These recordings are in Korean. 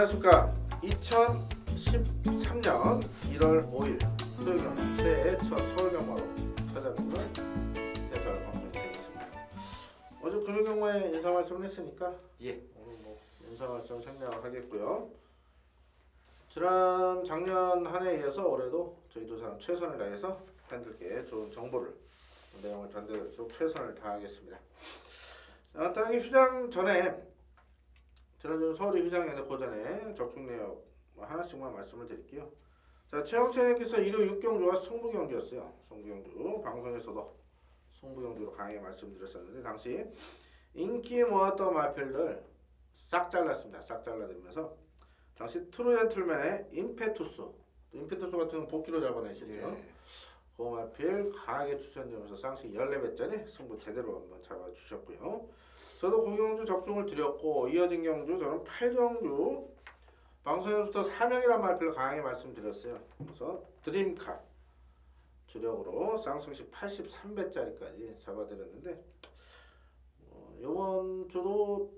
안녕하십니까. 2013년 1월 5일 토요일경 새해 첫 서울경마로 찾아뵙는 해설 방송이 되겠습니다. 어제 금요경마에 인사 말씀을 했으니까 오늘 뭐 인사 말씀 생략을 하겠고요. 작년 한 해에 이어서 올해도 저희 두 사람 최선을 다해서 팬들께 좋은 정보를 내용을 전달할수록 최선을 다하겠습니다. 간단하게 휴장 전에 지난주 서울이 휴장했는데 그 전에 적중 내역 하나씩만 말씀을 드릴게요. 자, 최영찬님께서 일요 6경주와 승부경주였어요. 승부경주 방송에서도 승부경주로 강하게 말씀드렸었는데 당시 인기 모았던 마필들 싹 잘랐습니다. 싹 잘라드리면서 당시 트루젠틀맨의 임페투스 같은 건 복귀로 잡아내셨죠. 그 마필 강하게 추천드리면서 쌍식 14배짜리 승부 제대로 한번 잡아주셨고요. 저도 고경주 적중을 드렸고 이어진 경주 저는 8경주 방송에서부터 4명이란 말필을 강하게 말씀드렸어요. 그래서 드림카 주력으로 쌍승식 83배짜리까지 잡아드렸는데 이번 주도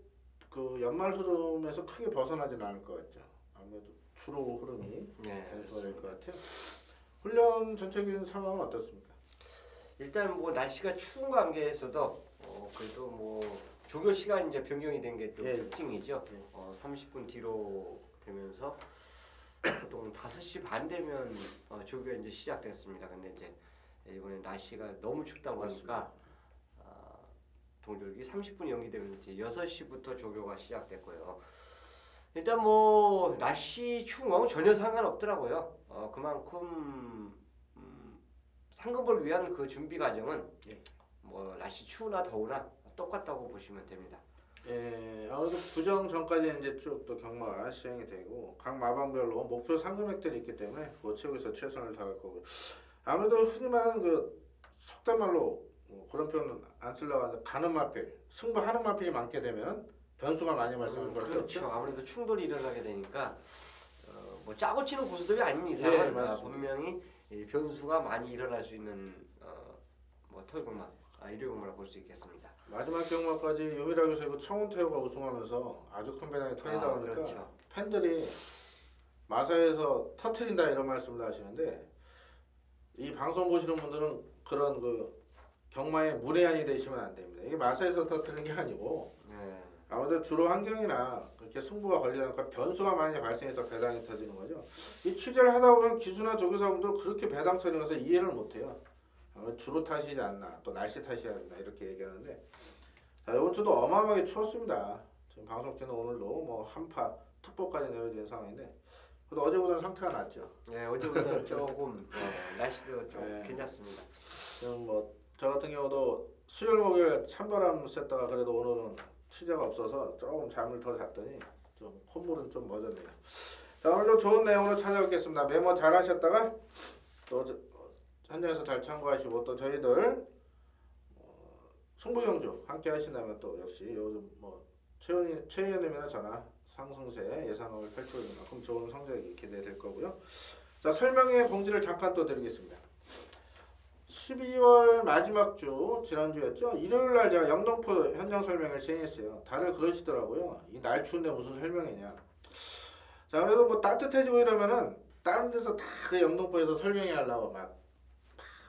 그 연말 흐름에서 크게 벗어나진 않을 것 같죠. 아무래도 주로 흐름이 변수가 될 것 같아요. 훈련 전체적인 상황은 어떻습니까? 일단 뭐 날씨가 추운 관계에서도 그래도 뭐 조교 시간 이제 변경이 된 게 또 특징이죠. 30분 뒤로 되면서 보통 5시 반 되면 조교가 이제 시작됐습니다. 근데 이제 이번에 날씨가 너무 춥다 보니까 동절기 30분 연기되면 이제 6시부터 조교가 시작됐고요. 일단 뭐 날씨 추운 건 전혀 상관없더라고요. 그만큼 상급을 위한 그 준비 과정은 뭐 날씨 추우나 더우나 똑같다고 보시면 됩니다. 아무래도 부정 전까지 이제 쭉 또 경마가 시행이 되고 각 마방별로 목표 상금액들이 있기 때문에 그 채우기에서 최선을 다할 거고 아무래도 흔히 말하는 그 속단말로 그런 표현은 안 쓰려고 하는데 가는 마필, 승부하는 마필이 많게 되면 변수가 많이 발생하는 거죠. 그렇죠. 아무래도 충돌이 일어나게 되니까 뭐 짜고 치는 고스톱이 아닌 이상은 분명히 변수가 많이 일어날 수 있는 뭐 토요일경마, 일요일경마라고 볼 수 있겠습니다. 마지막 경마까지 유일하게 세고 청운태호가 우승하면서 아주 큰 배당이 터지다 보니까 그렇죠. 팬들이 마사에서 터트린다 이런 말씀을 하시는데 이 방송 보시는 분들은 그런 그 경마에 문외한이 되시면 안 됩니다. 이게 마사에서 터트리는 게 아니고 아무래도 주로 환경이나 그렇게 승부가 걸리니까 변수가 많이 발생해서 배당이 터지는 거죠. 이 취재를 하다 보면 기수나 조교사분들 그렇게 배당 처리해서 이해를 못해요. 주로 탓이지 않나 또 날씨 탓이지 않나 이렇게 얘기하는데 자, 이번 주도 어마어마하게 추웠습니다. 지금 방송국에는 오늘도 뭐 한파 특보까지 내려지는 상황인데 그래도 어제보다는 상태가 낫죠. 어제보다는 조금 날씨도 좀 괜찮습니다. 지금 뭐 저 같은 경우도 수요일 목요일 찬바람 쐈다가 그래도 오늘은 취재가 없어서 조금 잠을 더 잤더니 좀 콧물은 좀 멎었네요. 자, 오늘도 좋은 내용으로 찾아뵙겠습니다. 메모 잘 하셨다가 또 현장에서 잘 참고하시고 또 저희들 승부경주 함께 하신다면 또 역시 요즘 뭐 최 의원님이나 저나 상승세 예상을 펼치고 있는 만큼 좋은 성적이 기대될 거고요. 자, 설명의 공지를 잠깐 또 드리겠습니다. 12월 마지막 주 지난주였죠. 일요일날 제가 영등포 현장 설명을 시행했어요. 다들 그러시더라고요. 이 날 추운데 무슨 설명이냐. 자, 그래도 뭐 따뜻해지고 이러면은 다른 데서 다 그 영등포에서 설명회 하려고 막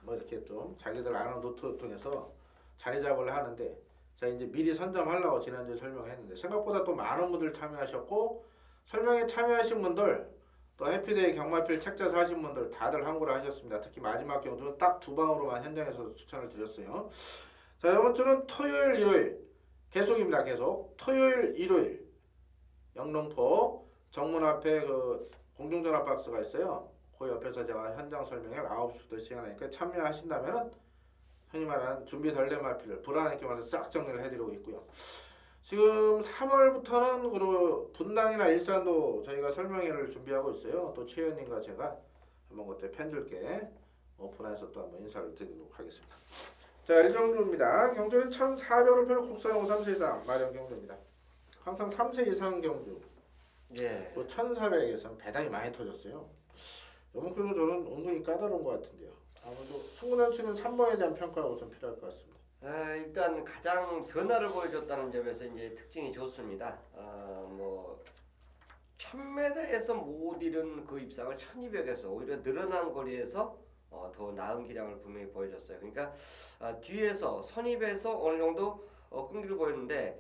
뭐 이렇게 좀 자기들 아는 노트 통해서 자리 잡으려 하는데 제가 이제 미리 선점하려고 지난주에 설명했는데 생각보다 또 많은 분들 참여하셨고 설명에 참여하신 분들 또 해피데이 경마필 책자 사신 분들 다들 항고를 하셨습니다. 특히 마지막 경주는 딱 2방으로만 현장에서 추천을 드렸어요. 자, 이번 주는 토요일 일요일 계속입니다. 계속 토요일 일요일 영등포 정문 앞에 그 공중전화 박스가 있어요. 그 옆에서 제가 현장 설명을 9시부터 시행하니까 참여하신다면은 흔히 말하는 준비 덜 된 마필을 불안하게 말해서 싹 정리를 해드리고 있고요. 지금 3월부터는 그리고 분당이나 일산도 저희가 설명회를 준비하고 있어요. 또 최 의원님과 제가 한번 그때 팬들께 오픈해서 또 한번 인사를 드리도록 하겠습니다. 자, 일경주입니다. 경주는 1,400을 펴는 국산하고 3세 이상 마련 경주입니다. 항상 3세 이상 경주 또 1,400에서는 배당이 많이 터졌어요. 이만큼은 저는 은근히 까다로운 것 같은데요. 아무래도 승부난치는 3번에 대한 평가가 우선 필요할 것 같습니다. 일단 가장 변화를 보여줬다는 점에서 이제 특징이 좋습니다. 뭐 1000m에서 못 이룬 그 입상을 1200에서 오히려 늘어난 거리에서 더 나은 기량을 분명히 보여줬어요. 그러니까 뒤에서 선입에서 어느 정도 끈기를 보였는데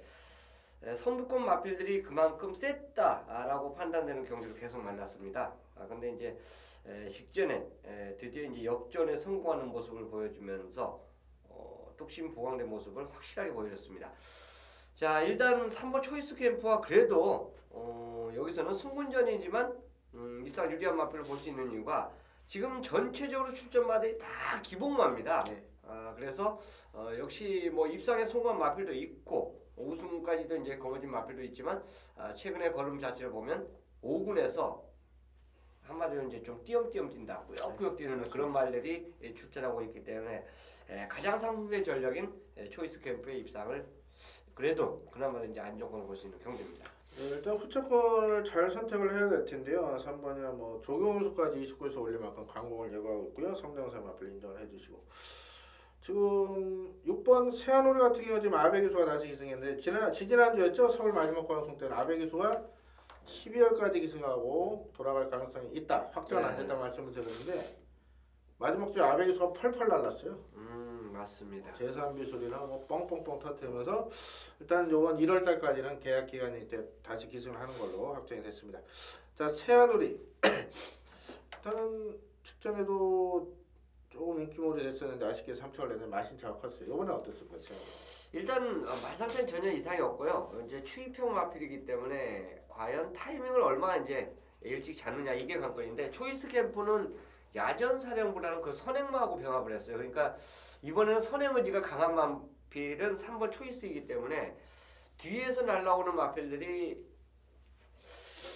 선두권 마필들이 그만큼 셌다라고 판단되는 경기를 계속 만났습니다. 근데 이제 식전에 드디어 이제 역전에 성공하는 모습을 보여주면서 뚝심 보강된 모습을 확실하게 보여줬습니다. 자, 일단 3번 초이스 캠프와 그래도 여기서는 승분전이지만 일상 유리한 마필을 볼 수 있는 이유가 지금 전체적으로 출전마들이 다 기복마입니다. 네. 그래서 역시 뭐 입상에 성공한 마필도 있고 우승까지도 이제 거머쥔 마필도 있지만 최근의 걸음 자체를 보면 5군에서 한마디로 이제 좀 띄엄띄엄 뛴다, 꾸역꾸역 뛰는 그런 말들이 출전하고 있기 때문에 가장 상승세 전력인 초이스 캠프의 입상을 그래도 그나마 이제 안정권을 볼 수 있는 경기입니다. 네, 일단 후차권을 잘 선택을 해야 될 텐데요. 3번이야 뭐 조경수까지 29에서 올릴 만큼 강공을 예고하고 있고요. 성대영상 마필 인정을 해주시고 지금 6번 세한오리 같은 경우 지금 아베기수가 다시 기승했는데 지지난주였죠. 서울 마지막 방송 때는 아베기수가 12월까지 기승하고 돌아갈 가능성이 있다. 확정은 안 됐다 말씀을 드렸는데 마지막 주에 아베기수가 펄펄 날랐어요. 맞습니다. 재산비술이랑 뭐 뻥뻥뻥 터뜨리면서 일단 요번 1월달까지는 계약 기간이 다시 기승을 하는 걸로 확정이 됐습니다. 자, 세한우리 일단은 직전에도 조금 인기몰이 됐었는데 아쉽게 3차를 내는 마신차가 컸어요. 이번에 어떻습니까? 일단 말 상태는 전혀 이상이 없고요. 이제 추입형 마필이기 때문에 과연 타이밍을 얼마나 이제 일찍 잡느냐 이게 관건인데 초이스 캠프는 야전 사령부라는 그 선행마하고 병합을 했어요. 그러니까 이번에는 선행 의지가 강한 마필은 3번 초이스이기 때문에 뒤에서 날라오는 마필들이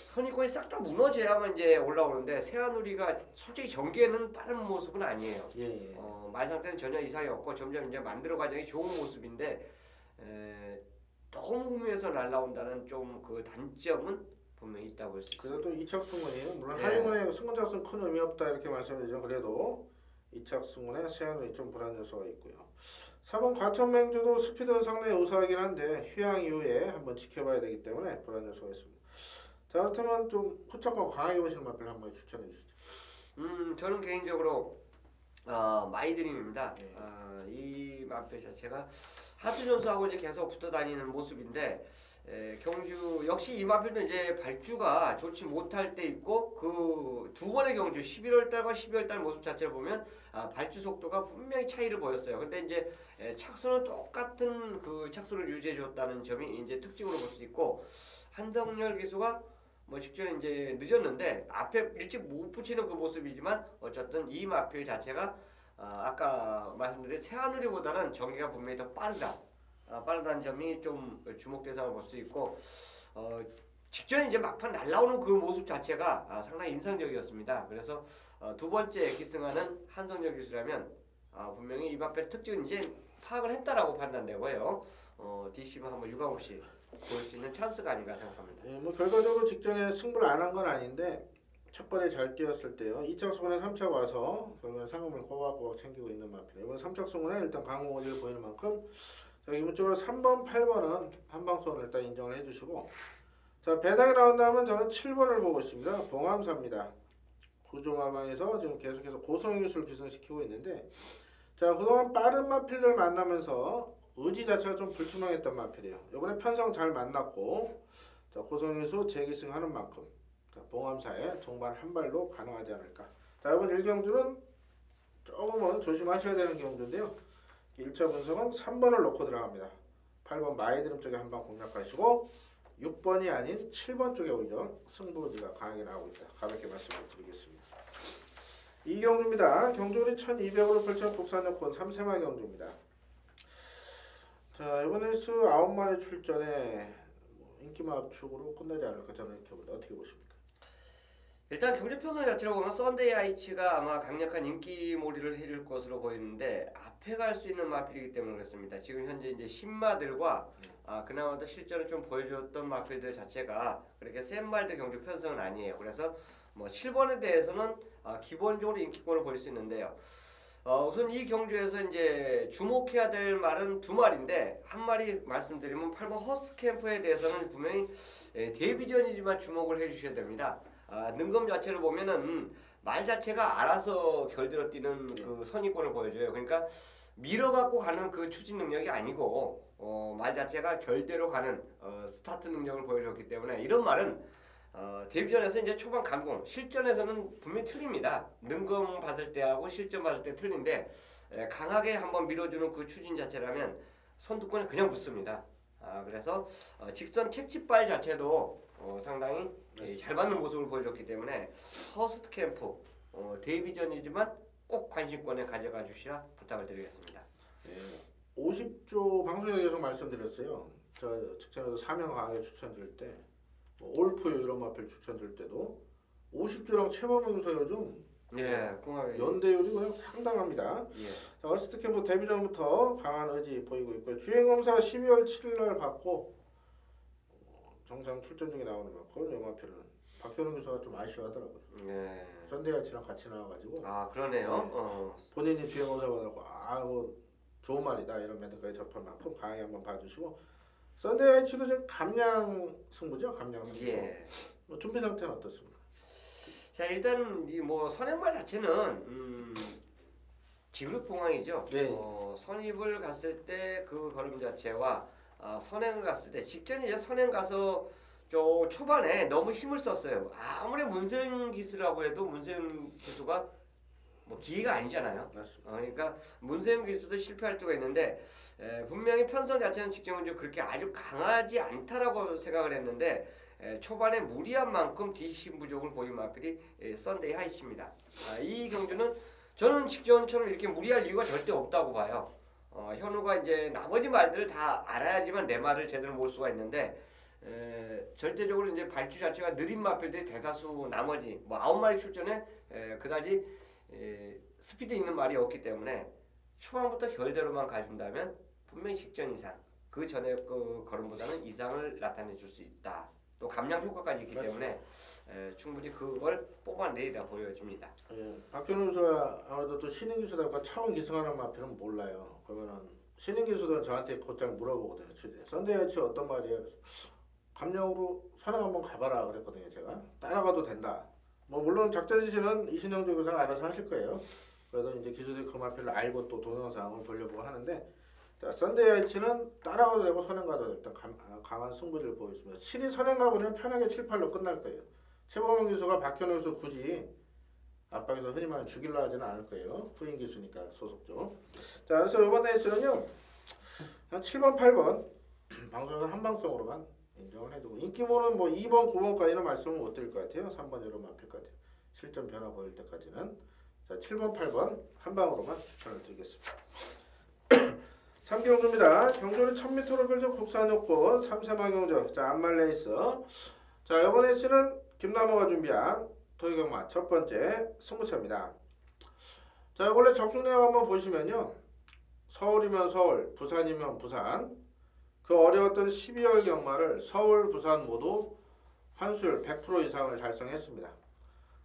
선입권이 싹 다 무너져야만 이제 올라오는데 세한우리가 솔직히 전개는 빠른 모습은 아니에요. 예. 말 상태는 전혀 이상이 없고 점점 이제 만들어 과정이 좋은 모습인데 너무 후미에서 날라온다는 좀 그 단점은 분명히 있다고 볼 수 있습니다. 그래도 2착 승문이에요. 물론 하이문의 승문 작성 큰 의미 없다 이렇게 말씀드리죠. 그래도 2착 승문에 세한우리 좀 불안 요소가 있고요. 4번 과천맹주도 스피드는 상당히 우수하긴 한데 휴양 이후에 한번 지켜봐야 되기 때문에 불안 요소가 있습니다. 자, 그렇다면 좀 후차권 강하게 보시는 마필 한번 추천해 주시죠. 저는 개인적으로 마이드림입니다. 이 마필 자체가 하트 존스하고 이제 계속 붙어 다니는 모습인데 경주 역시 이 마필도 이제 발주가 좋지 못할 때 있고 그 두 번의 경주 11월 달과 12월 달 모습 자체를 보면 발주 속도가 분명히 차이를 보였어요. 근데 이제 착수는 똑같은 그 착수를 유지해 줬다는 점이 이제 특징으로 볼 수 있고 한성열 기수가 뭐 직전에 이제 늦었는데 앞에 일찍 못 붙이는 그 모습이지만 어쨌든 이 마필 자체가 아까 말씀드린 새하늘이보다는 전개가 분명히 더 빠르다는 점이 좀 주목 대상을 볼 수 있고 직전에 이제 막판 날라오는 그 모습 자체가 상당히 인상적이었습니다. 그래서 두 번째 기승하는 한성열 기수라면 분명히 이 마필 특징은 이제 파악을 했다라고 판단되고요. DC만 한번 유감 없이 볼 수 있는 찬스가 아닌가 생각합니다. 예, 뭐 결과적으로 직전에 승부를 안 한 건 아닌데 첫 번에 잘 뛰었을 때요. 2착 승문에 3착 와서 결국엔 상금을 꼬박꼬박 챙기고 있는 마필. 이번 3착 승문에 일단 강공 의지를 보이는 만큼 자, 기본적으로 3번, 8번은 한방선을 일단 인정을 해주시고 자, 배당이 나온다면 저는 7번을 보고 있습니다. 봉암사입니다. 구종하방에서 지금 계속해서 고성 기술을 기승시키고 있는데 자, 그동안 빠른 마필들 만나면서 의지 자체가 좀 불투명했던 마필이에요. 이번에 편성 잘 만났고 자, 고성유수 재기승하는 만큼 자, 봉암사에 종반 한 발로 가능하지 않을까. 자, 이번 1경주는 조금은 조심하셔야 되는 경주인데요. 1차 분석은 3번을 놓고 들어갑니다. 8번 마이드름 쪽에 한 방 공략하시고 6번이 아닌 7번 쪽에 오히려 승부의지가 강하게 나오고 있다. 가볍게 말씀을 드리겠습니다. 이 경주입니다. 경주율이 1200으로 펼쳐 국산 여권 3세마 경주입니다. 자, 이번에 수 9마리 출전에 인기마 압축으로 끝나지 않을까 저는 이렇게 봅니다. 어떻게 보십니까? 일단 경제 편성 자체로 보면 썬데이 아이치가 아마 강력한 인기몰이를 해줄 것으로 보이는데 앞에 갈 수 있는 마필이기 때문에 그렇습니다. 지금 현재 이제 신마들과 그나마도 실전을 좀 보여줬던 마필들 자체가 그렇게 센 말들 경주 편성은 아니에요. 그래서 뭐 7번에 대해서는 기본적으로 인기권을 보일 수 있는데요. 우선 이 경주에서 이제 주목해야 될 말은 두 마리인데 한 마리 말씀드리면 8번 허스캠프에 대해서는 분명히 데뷔전이지만 주목을 해주셔야 됩니다. 능검 자체를 보면은 말 자체가 알아서 결대로 뛰는 그 선입권을 보여줘요. 그러니까 밀어갖고 가는 그 추진 능력이 아니고 말 자체가 결대로 가는 스타트 능력을 보여줬기 때문에 이런 말은 데뷔전에서 이제 초반 강공, 실전에서는 분명히 틀립니다. 능검 받을 때하고 실전 받을 때 틀린데 강하게 한번 밀어주는 그 추진 자체라면 선두권에 그냥 붙습니다. 그래서 직선 택지발 자체도 상당히 잘 받는 모습을 보여줬기 때문에 허스트 캠프 데뷔전이지만 꼭 관심권에 가져가 주시라 부탁을 드리겠습니다. 50조 방송에 계속 말씀드렸어요. 저 직전에도 사명 강하게 추천드릴 때 올프요 이런 마필 추천드릴 때도 50조랑 최범용서요 좀 궁합이 연대율이 그냥 상당합니다. 자, 어시스트 캠프 데뷔전부터 강한 의지 보이고 있고요. 주행검사 12월 7일 날 받고 정상 출전 중에 나오는 만큼 이 마필은 박현우 교수가 좀 아쉬워하더라고요. 썬데이아치랑 같이 나와가지고 그러네요. 본인이 주행검사 받았고 뭐 좋은 말이다 이런 멘트까지 접할 만큼 강하게 한번 봐주시고 썬데이아치도 지금 감량 승부죠. 감량 승부. 뭐 준비 상태는 어떻습니까? 자 일단 이 뭐 선행말 자체는 지그룹봉황이죠. 선입을 갔을 때 그 걸음 자체와 선행을 갔을 때 직전에 이제 선행 가서 저 초반에 너무 힘을 썼어요. 아무리 문세윤 기수라고 해도 문세윤 기수가 뭐 기회가 아니잖아요. 그러니까 문세윤 기수도 실패할 때가 있는데 분명히 편성 자체는 직전운전 그렇게 아주 강하지 않다라고 생각을 했는데 초반에 무리한 만큼 뒤심 부족을 보인 마필이 썬데이 하이츠입니다. 이 경주는 저는 직전처럼 이렇게 무리할 이유가 절대 없다고 봐요. 현우가 이제 나머지 말들을 다 알아야지만 내 말을 제대로 몰 수가 있는데 절대적으로 이제 발주 자체가 느린 마필들이 대다수 나머지 뭐 9마리 출전에 그다지 스피드 있는 말이 없기 때문에 초반부터 결대로만 가준다면 분명히 직전 이상 그 전에 그 걸음보다는 이상을 나타내 줄 수 있다. 또 감량 효과까지 있기 때문에 충분히 그걸 뽑아내리라 보여집니다. 박현우 기수가 아무래도 또 신인 기수들과 처음 기승하는 마필은 몰라요. 그러면은 신인 기수들은 저한테 곧장 물어보거든요. 썬데이아치 어떤 말이에요? 그래서 감량으로 선행 한번 가봐라 그랬거든요. 제가 따라가도 된다. 뭐 물론 작전 지시는 이신영 조교사가 알아서 하실 거예요. 그래도 이제 기수들이 그 마필을 알고 또 동영상을 돌려보고 하는데 자, 썬데이아치는 따라가도 되고 선행 가도 일단 강한 승부를 보였습니다. 7위 선행 가보면 편하게 7, 8로 끝날 거예요. 최범용 기수가 박현우 기수 굳이 압박에서 흔히 말하는 죽일라 하지는 않을 거예요. 후임 기수니까 소속죠. 자, 그래서 이번 레이스는요 한 7번, 8번 방송에서 한방송으로만 인정을 해두고 인기모는 뭐 2번, 9번까지는 말씀을 못 드릴 것 같아요. 3번 여러 마필 것 같아요. 실전 변화 보일 때까지는 자 7번, 8번 한방으로만 추천을 드리겠습니다. 3경주입니다. 경주는 1000m로 별적 국산 요건 3세마 경주. 자 안말 레이스. 자 이번 레이스는 김남호가 준비한 토요경마 첫 번째 승부차입니다. 자 원래 적중 내용 한번 보시면요. 서울이면 서울, 부산이면 부산. 그 어려웠던 12월 경마를 서울, 부산 모두 환수율 100% 이상을 달성했습니다.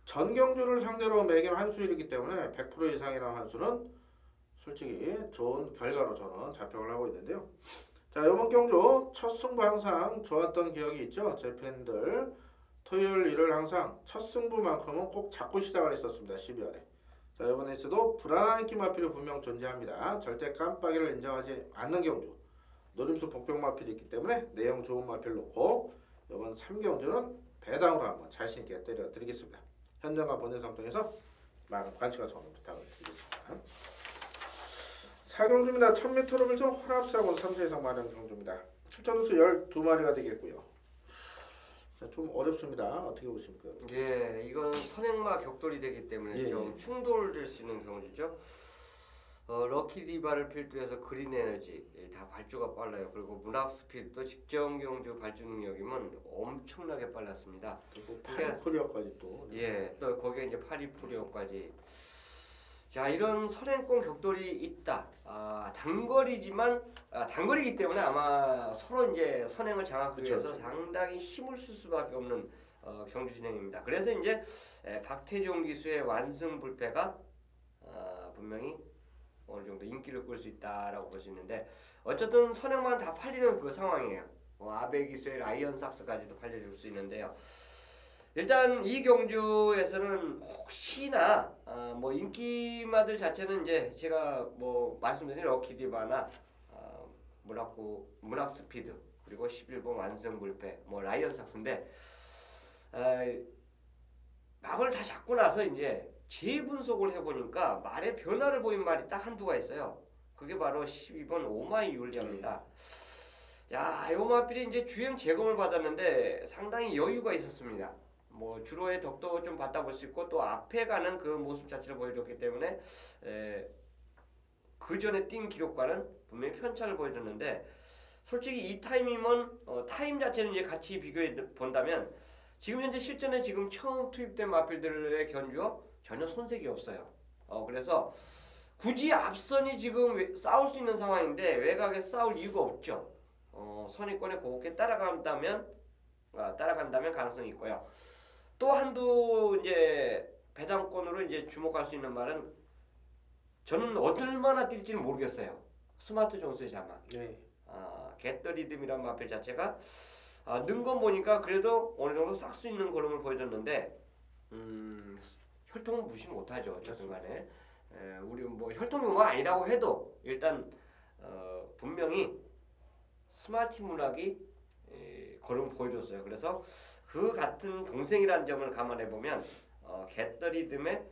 전 경주를 상대로 매긴 환수율이기 때문에 100% 이상이라는 환수는 솔직히 좋은 결과로 저는 자평을 하고 있는데요. 자 이번 경주 첫 승부 항상 좋았던 기억이 있죠. 제 팬들 토요일 일요일 항상 첫 승부만큼은 꼭 잡고 시작을 했었습니다. 12월에. 자 이번 레이스도 불안한 인기 마필이 분명 존재합니다. 절대 깜빡이를 인정하지 않는 경주. 노림수 복병 마필이 있기 때문에 내용 좋은 마필 놓고 이번 3경주는 배당으로 한번 자신있게 때려드리겠습니다. 현장과 본연상 통해서 많은 관심과 정원 부탁을 드리겠습니다. 4경주입니다. 1000m로 별정 혼합사고 3세 이상 마련 경주입니다. 출전수 12마리가 되겠고요. 자, 좀 어렵습니다. 어떻게 보십니까? 이거는 선행마 격돌이 되기 때문에 좀 충돌될 수 있는 경주죠. 럭키 디바를 필두해서 그린 에너지 다 발주가 빨라요. 그리고 문학 스피드도 직전 경주 발주 능력이면 엄청나게 빨랐습니다. 그리고 파리쿠리어까지 또. 또 거기에 이제 파리쿠리어까지. 자 이런 선행권 격돌이 있다. 단거리지만 단거리이기 때문에 아마 서로 이제 선행을 장악하기 위해서 상당히 힘을 쓸 수밖에 없는 경주 진행입니다. 그래서 이제 박태종 기수의 완승 불패가 분명히 어느 정도 인기를 끌 수 있다라고 볼 수 있는데 어쨌든 선행만 다 팔리는 그 상황이에요. 아베기스의 아이언삭스까지도 팔려줄 수 있는데요. 일단 이 경주에서는 혹시나 뭐 인기마들 자체는 이제 제가 뭐 말씀드린 럭키디바나 문학스피드 그리고 11번 완성불패 뭐 라이언삭스인데 막을 다 잡고 나서 이제 재분석을 해보니까 말에 변화를 보인 말이 딱 한두가 있어요. 그게 바로 12번 오마이 율리아입니다. 야, 이 마필이 이제 주행 재검을 받았는데 상당히 여유가 있었습니다. 뭐 주로의 덕도 좀 받다 볼 수 있고 또 앞에 가는 그 모습 자체를 보여줬기 때문에 그 전에 뛴 기록과는 분명히 편차를 보여줬는데 솔직히 이 타임이면 타임 자체는 이제 같이 비교해 본다면 지금 현재 실전에 지금 처음 투입된 마필들의 견주어 전혀 손색이 없어요. 그래서 굳이 앞선이 지금 싸울 수 있는 상황인데 외곽에서 싸울 이유가 없죠. 선입권에 곱게 따라간다면 가능성이 있고요. 또 한두 이제 배당권으로 이제 주목할 수 있는 말은 저는 얼마나 뛸지는 모르겠어요. 스마트 존스의 자막. 네. 겟더 리듬이라는 마필 자체가 는 건 보니까 그래도 어느 정도 싹 수 있는 걸음을 보여줬는데 혈통은 무시 못하죠. 어쨌든 간에 우리 뭐 혈통용어가 아니라고 해도 일단 분명히 스마트 문학이 걸음을 보여줬어요. 그래서 그 같은 동생이라는 점을 감안해 보면 겟더 리듬의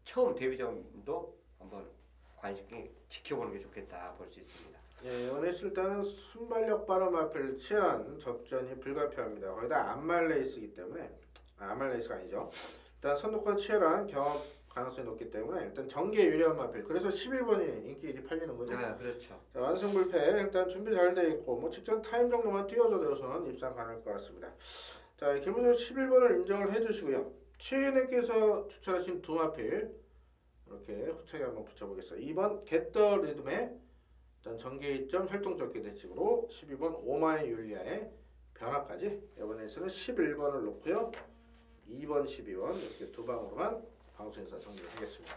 처음 데뷔전도 한번 관심 있게 지켜보는 게 좋겠다 볼 수 있습니다. 예, 이번에 일단은 순발력 빠른 마필 치안 접전이 불가피합니다. 거의 다 암말 레이스이기 때문에 암말 레이스가 아니죠. 일단 선두권 치열한 경험 가능성이 높기 때문에 일단 전개 유리한 마필. 그래서 11번이 인기일이 팔리는 거죠. 그렇죠. 자, 완승불패 일단 준비 잘 돼 있고 뭐 직전 타임 정도만 뛰어줘서는 입상 가능할 것 같습니다. 자, 기본적으로 11번을 인정을 해주시고요. 최윤혜께서 추천하신 두 마필 이렇게 후차게 한번 붙여보겠습니다. 2번 겟더 리듬의 일단 전개 이점 활동적기 대칭으로 12번 오마이 율리아의 변화까지 이번에서는 11번을 놓고요. 2번, 12번 이렇게 두 방으로만 방송에서 정리하겠습니다.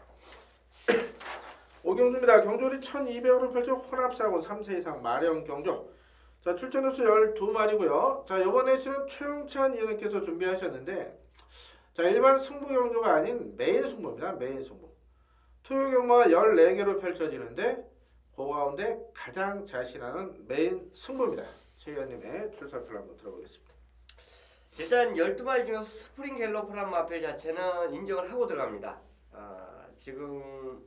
5경주입니다. 경주리 1200으로 펼쳐 혼합사고 3세 이상 마령 경주. 자, 출전 횟수 12마리고요. 자, 이번에 쓰는 최용찬 위원님께서 준비하셨는데 자, 일반 승부 경주가 아닌 메인 승부입니다. 메인 승부. 토요 경마가 14개로 펼쳐지는데 그 가운데 가장 자신하는 메인 승부입니다. 최 위원님의 출사표를 한번 들어보겠습니다. 일단 12마리 중에서 스프링 갤로프란 마필 자체는 인정을 하고 들어갑니다. 지금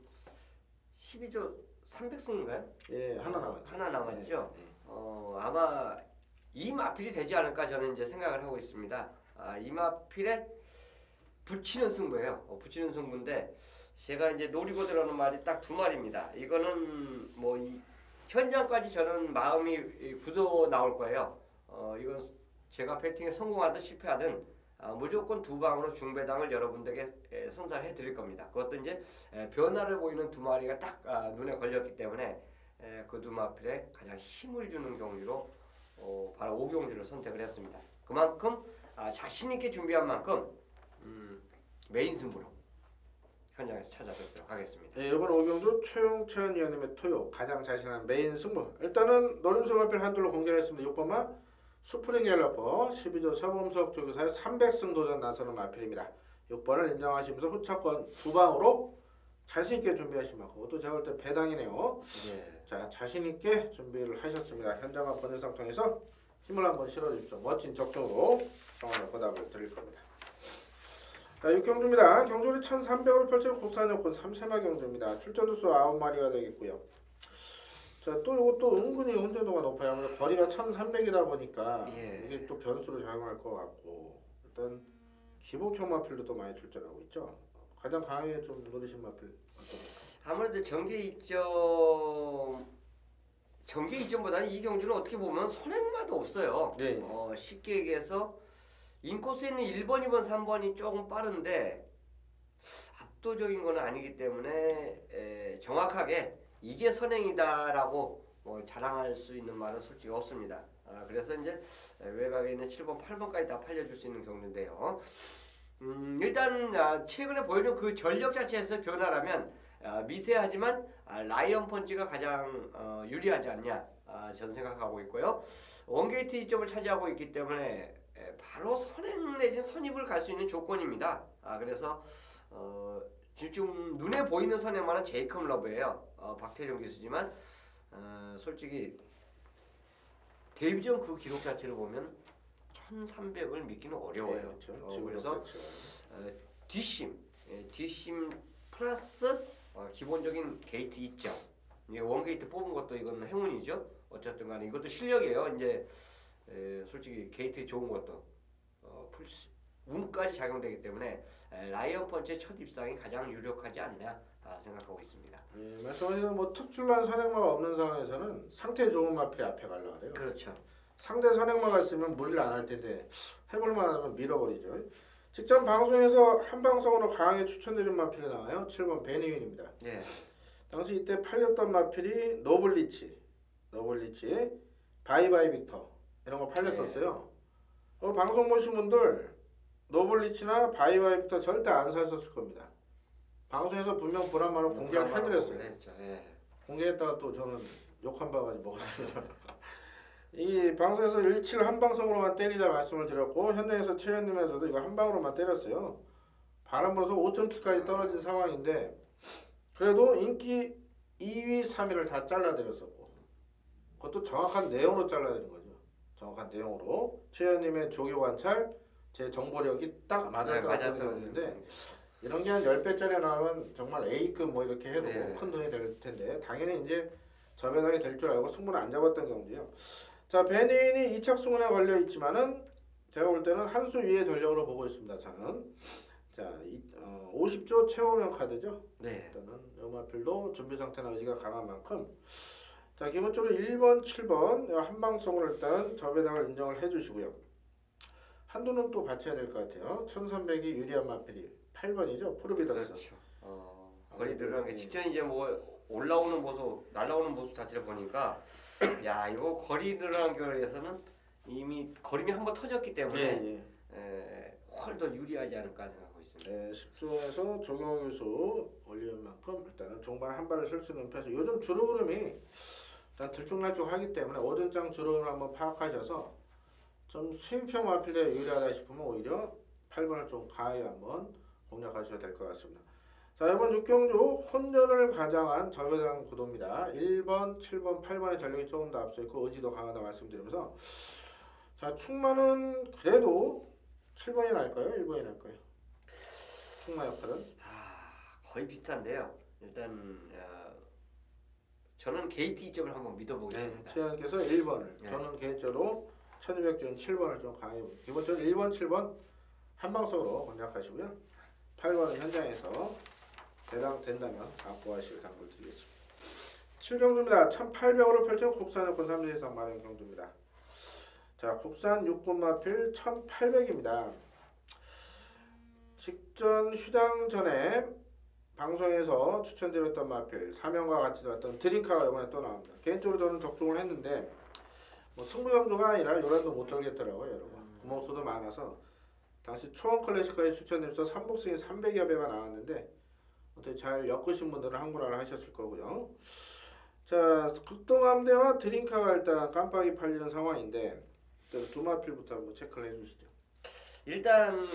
12조 300승인가요? 예, 하나 남았죠. 하나 남았죠. 예. 아마 이 마필이 되지 않을까 저는 이제 생각을 하고 있습니다. 이 마필에 붙이는 승부예요. 붙이는 승부인데 제가 이제 노리고 들어오는 말이 딱 두 마리입니다. 이거는 뭐 현장까지 저는 마음이 굳어 나올 거예요. 이건 제가 배팅에 성공하든 실패하든 무조건 두 방으로 중배당을 여러분들에게 선사해 드릴 겁니다. 그것도 이제 변화를 보이는 두 마리가 딱 눈에 걸렸기 때문에 그 두 마필에 가장 힘을 주는 경주로 바로 5경주를 선택을 했습니다. 그만큼 자신 있게 준비한 만큼 메인 승부로 현장에서 찾아뵙도록 하겠습니다. 네, 이번 5경주 최용찬 위원님의 토요 가장 자신한 메인 승부. 일단은 노림수 마필 한둘로 공개했습니다. 6번만 스프링 갤러퍼 12조 서범석 조교사의 300승 도전 나서는 마필입니다. 6번을 인정하시면서 후차권 두 방으로 자신 있게 준비하신 만큼 그것도 제가 볼 때 배당이네요. 네. 자, 자신 있게 준비를 하셨습니다. 현장과 번외상 통해서 힘을 한번 실어주십시오. 멋진 적중으로 성원의 보답을 드릴 겁니다. 자, 6경주입니다. 경주를 1300으로 펼치는 국산 여권 3세마 경주입니다. 출전 횟수 9마리가 되겠고요. 자, 또 이것도 은근히 혼전도가 높아요. 아무래도 거리가 1300이다 보니까 이게 또 변수로 작용할 것 같고 일단 기복형 마필도 또 많이 출전하고 있죠. 가장 강하게 좀 노리신 마필 어떤 아무래도 전개 이점보다는 이 경주는 어떻게 보면 선행마도 없어요. 네. 쉽게 얘기해서 인코스에 있는 1번, 2번, 3번이 조금 빠른데 압도적인 건 아니기 때문에 정확하게 이게 선행이다라고 자랑할 수 있는 말은 솔직히 없습니다. 그래서 이제 외곽에 있는 7번, 8번까지 다 팔려줄 수 있는 경주인데요. 일단 최근에 보여준 그 전력 자체에서 변화라면 미세하지만 라이언 펀치가 가장 유리하지 않냐 저는 생각하고 있고요. 원게이트 2점을 차지하고 있기 때문에 바로 선행 내지 선입을 갈 수 있는 조건입니다. 그래서 지금 눈에 보이는 선행만은 제이컵 러브예요. 박태종 기수지만 솔직히 데뷔전 그 기록 자체를 보면 1300을 믿기는 어려워요. 네, 그렇죠. 그래서 뒷심 플러스 기본적인 게이트 2점. 원 게이트 뽑은 것도 이건 행운이죠. 어쨌든 간에 이것도 실력이에요. 이제 솔직히 게이트 좋은 것도 운까지 작용되기 때문에 라이언 펀치의 첫 입상이 가장 유력하지 않나 생각하고 있습니다. 말씀하신 뭐 특출난 선행마가 없는 상황에서는 상태 좋은 마필이 앞에 가려고 그래요. 그렇죠. 상대 선행마가 있으면 무리를 안 할 텐데 해볼만 하면 밀어버리죠. 직전 방송에서 한 방송으로 강하게 추천드린 마필이 나와요. 7번 베니윈입니다. 네. 당시 이때 팔렸던 마필이 노블리치, 바이바이 빅터 이런 거 팔렸었어요. 방송 보신 분들 노블리치나 바이바이 빅터 절대 안 사셨을 겁니다. 방송에서 분명 보란말로 공개를 해드렸어요. 공개했다가 또 저는 욕 한 바가지 먹었습니다. 이 방송에서 17 한 방송으로만 때리자 말씀을 드렸고 현장에서 최현님에서도 이거 한 방으로만 때렸어요. 바람 불어서 5.7까지 떨어진 상황인데 그래도 인기 2위, 3위를 다 잘라드렸었고 그것도 정확한 내용으로 잘라드린 거죠. 정확한 내용으로 최현님의 조교 관찰, 제 정보력이 딱 맞았다고 보는데 이런 게 한 10배짜리 나오면 정말 A급 뭐 이렇게 해도 큰 돈이 될 텐데 당연히 이제 저변당이 될 줄 알고 승부를 안 잡았던 경우인데요. 자, 베니윈이 2착 승운에 걸려 있지만은 제가 볼 때는 한 수 위의 전력으로 보고 있습니다. 저는 자 50조 최고명 카드죠. 네. 일단은 요마필도 준비 상태나 의지가 강한 만큼 자 기본적으로 1번, 7번 한방송으로 일단 저배당을 인정을 해주시고요. 한두는 또 받쳐야 될 것 같아요. 1300이 유리한 마필이 8번이죠. 푸르비더스. 그렇죠. 거리 늘어난 게 직전 이제 뭐 올라오는 모습, 날라오는 모습 자체를 보니까 야 이거 거리 늘어난 거에서는 이미 거림이 한번 터졌기 때문에 훨 더 유리하지 않을까 생각하고 있습니다. 10조에서 조경 유수 올리는 만큼 일단은 종반 한 발을 쓸 수 있는 패스. 요즘 주로 흐름이 일단 들쭉날쭉하기 때문에 오전장 주로 흐름을 한번 파악하셔서 좀 수입형 마필에 유리하다 싶으면 오히려 8번을 좀 가하게 한번 공략하셔야 될 것 같습니다. 자 이번 6경주 혼전을 가장한 저배당 구도입니다. 1번, 7번, 8번의 전력이 조금 더 앞서 있고 의지도 강하다 말씀드리면서 자 충마는 그래도 7번이 날까요? 1번이 날까요? 충마 역할은? 거의 비슷한데요. 일단 저는 게이트 2점을 한번 믿어보겠습니다. 최현께서 1번을 저는 개인적으로 1200전 7번을 좀 강하게 기본적으로 1번, 7번 한방석으로 공략하시고요. 8번은 현장에서 대당 된다면 갖고 가실 당부를 드리겠습니다. 7경주입니다. 1800으로 펼친 국산 육군 3대 이상 마련 경주입니다. 자, 국산 육군 마필 1800입니다. 직전 휴장 전에 방송에서 추천드렸던 마필 사명과 같이 들었던 드링카가 이번에 또 나옵니다. 개인적으로 저는 적중을 했는데 뭐 승부경주가 아니라 요란도 못 들겠더라고요. 여러분 구멍수도 많아서 당시 초원 클래식까지 추천드려서 3복승이 300여 배가 나왔는데 어떻게 잘 엮으신 분들은 한구라를 하셨을 거고요. 자 극동함대와 드링카가 일단 깜빡이 팔리는 상황인데 두 마필부터 한번 체크를 해주시죠. 일단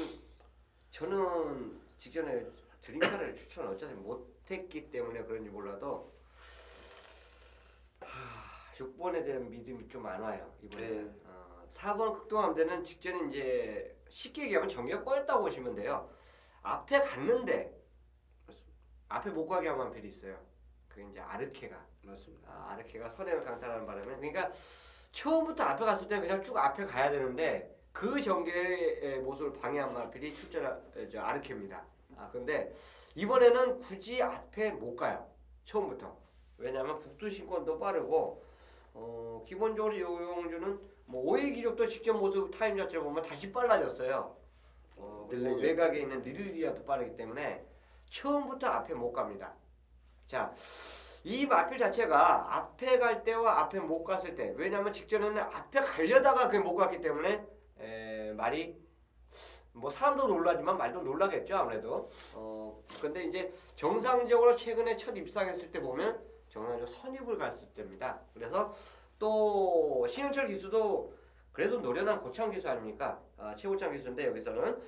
저는 직전에 드링카를 추천을 어차피 못했기 때문에 그런지 몰라도 6번에 대한 믿음이 좀 안 와요 이번에. 4번 극동함대는 직전에 이제 쉽게 얘기하면 전기가 꺼였다고 보시면 돼요. 앞에 갔는데 앞에 못 가게 한 마필이 있어요. 그게 이제 아르케가. 맞습니다. 아르케가 선행을 강탈하는 바람에 그러니까 처음부터 앞에 갔을 때는 그냥 쭉 앞에 가야 되는데 그 전개의 모습을 방해한 마필이 아르케입니다. 근데 이번에는 굳이 앞에 못 가요. 처음부터. 왜냐하면 북두신권도 빠르고 기본적으로 요용주는 뭐 5회 기록도 직전 모습 타임 자체를 보면 다시 빨라졌어요. 외곽에 있는 리르리아도 빠르기 때문에 처음부터 앞에 못 갑니다. 자, 이 마필 자체가 앞에 갈 때와 앞에 못 갔을 때 왜냐하면 직전에는 앞에 가려다가 그게 못 갔기 때문에 말이 뭐 사람도 놀라지만 말도 놀라겠죠 아무래도. 근데 이제 정상적으로 최근에 첫 입상했을 때 보면 정상적으로 선입을 갔을 때입니다. 그래서 또 신영철 기수도 그래도 노련한 고참 기수 아닙니까? 최고참 기수인데 여기서는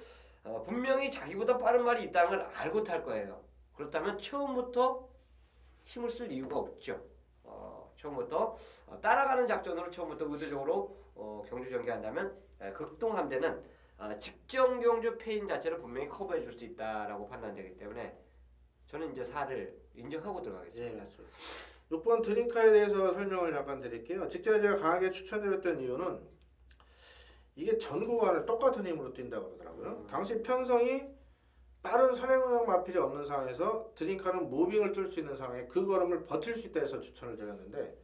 분명히 자기보다 빠른 말이 있다는 걸 알고 탈 거예요. 그렇다면 처음부터 힘을 쓸 이유가 없죠. 처음부터 따라가는 작전으로 처음부터 의도적으로 경주 전개한다면 극동함대는 직전 경주 패인 자체를 분명히 커버해 줄 수 있다라고 판단되기 때문에 저는 이제 4를 인정하고 들어가겠습니다. 예, 맞습니다. 6번 드림카에 대해서 설명을 잠깐 드릴게요. 직전에 제가 강하게 추천드렸던 이유는 이게 전 구간을 똑같은 힘으로 뛴다고 그러더라고요. 당시 편성이 빠른 선행형 마필이 없는 상황에서 드림카는 무빙을 뜰 수 있는 상황에 그 걸음을 버틸 수 있다 해서 추천을 드렸는데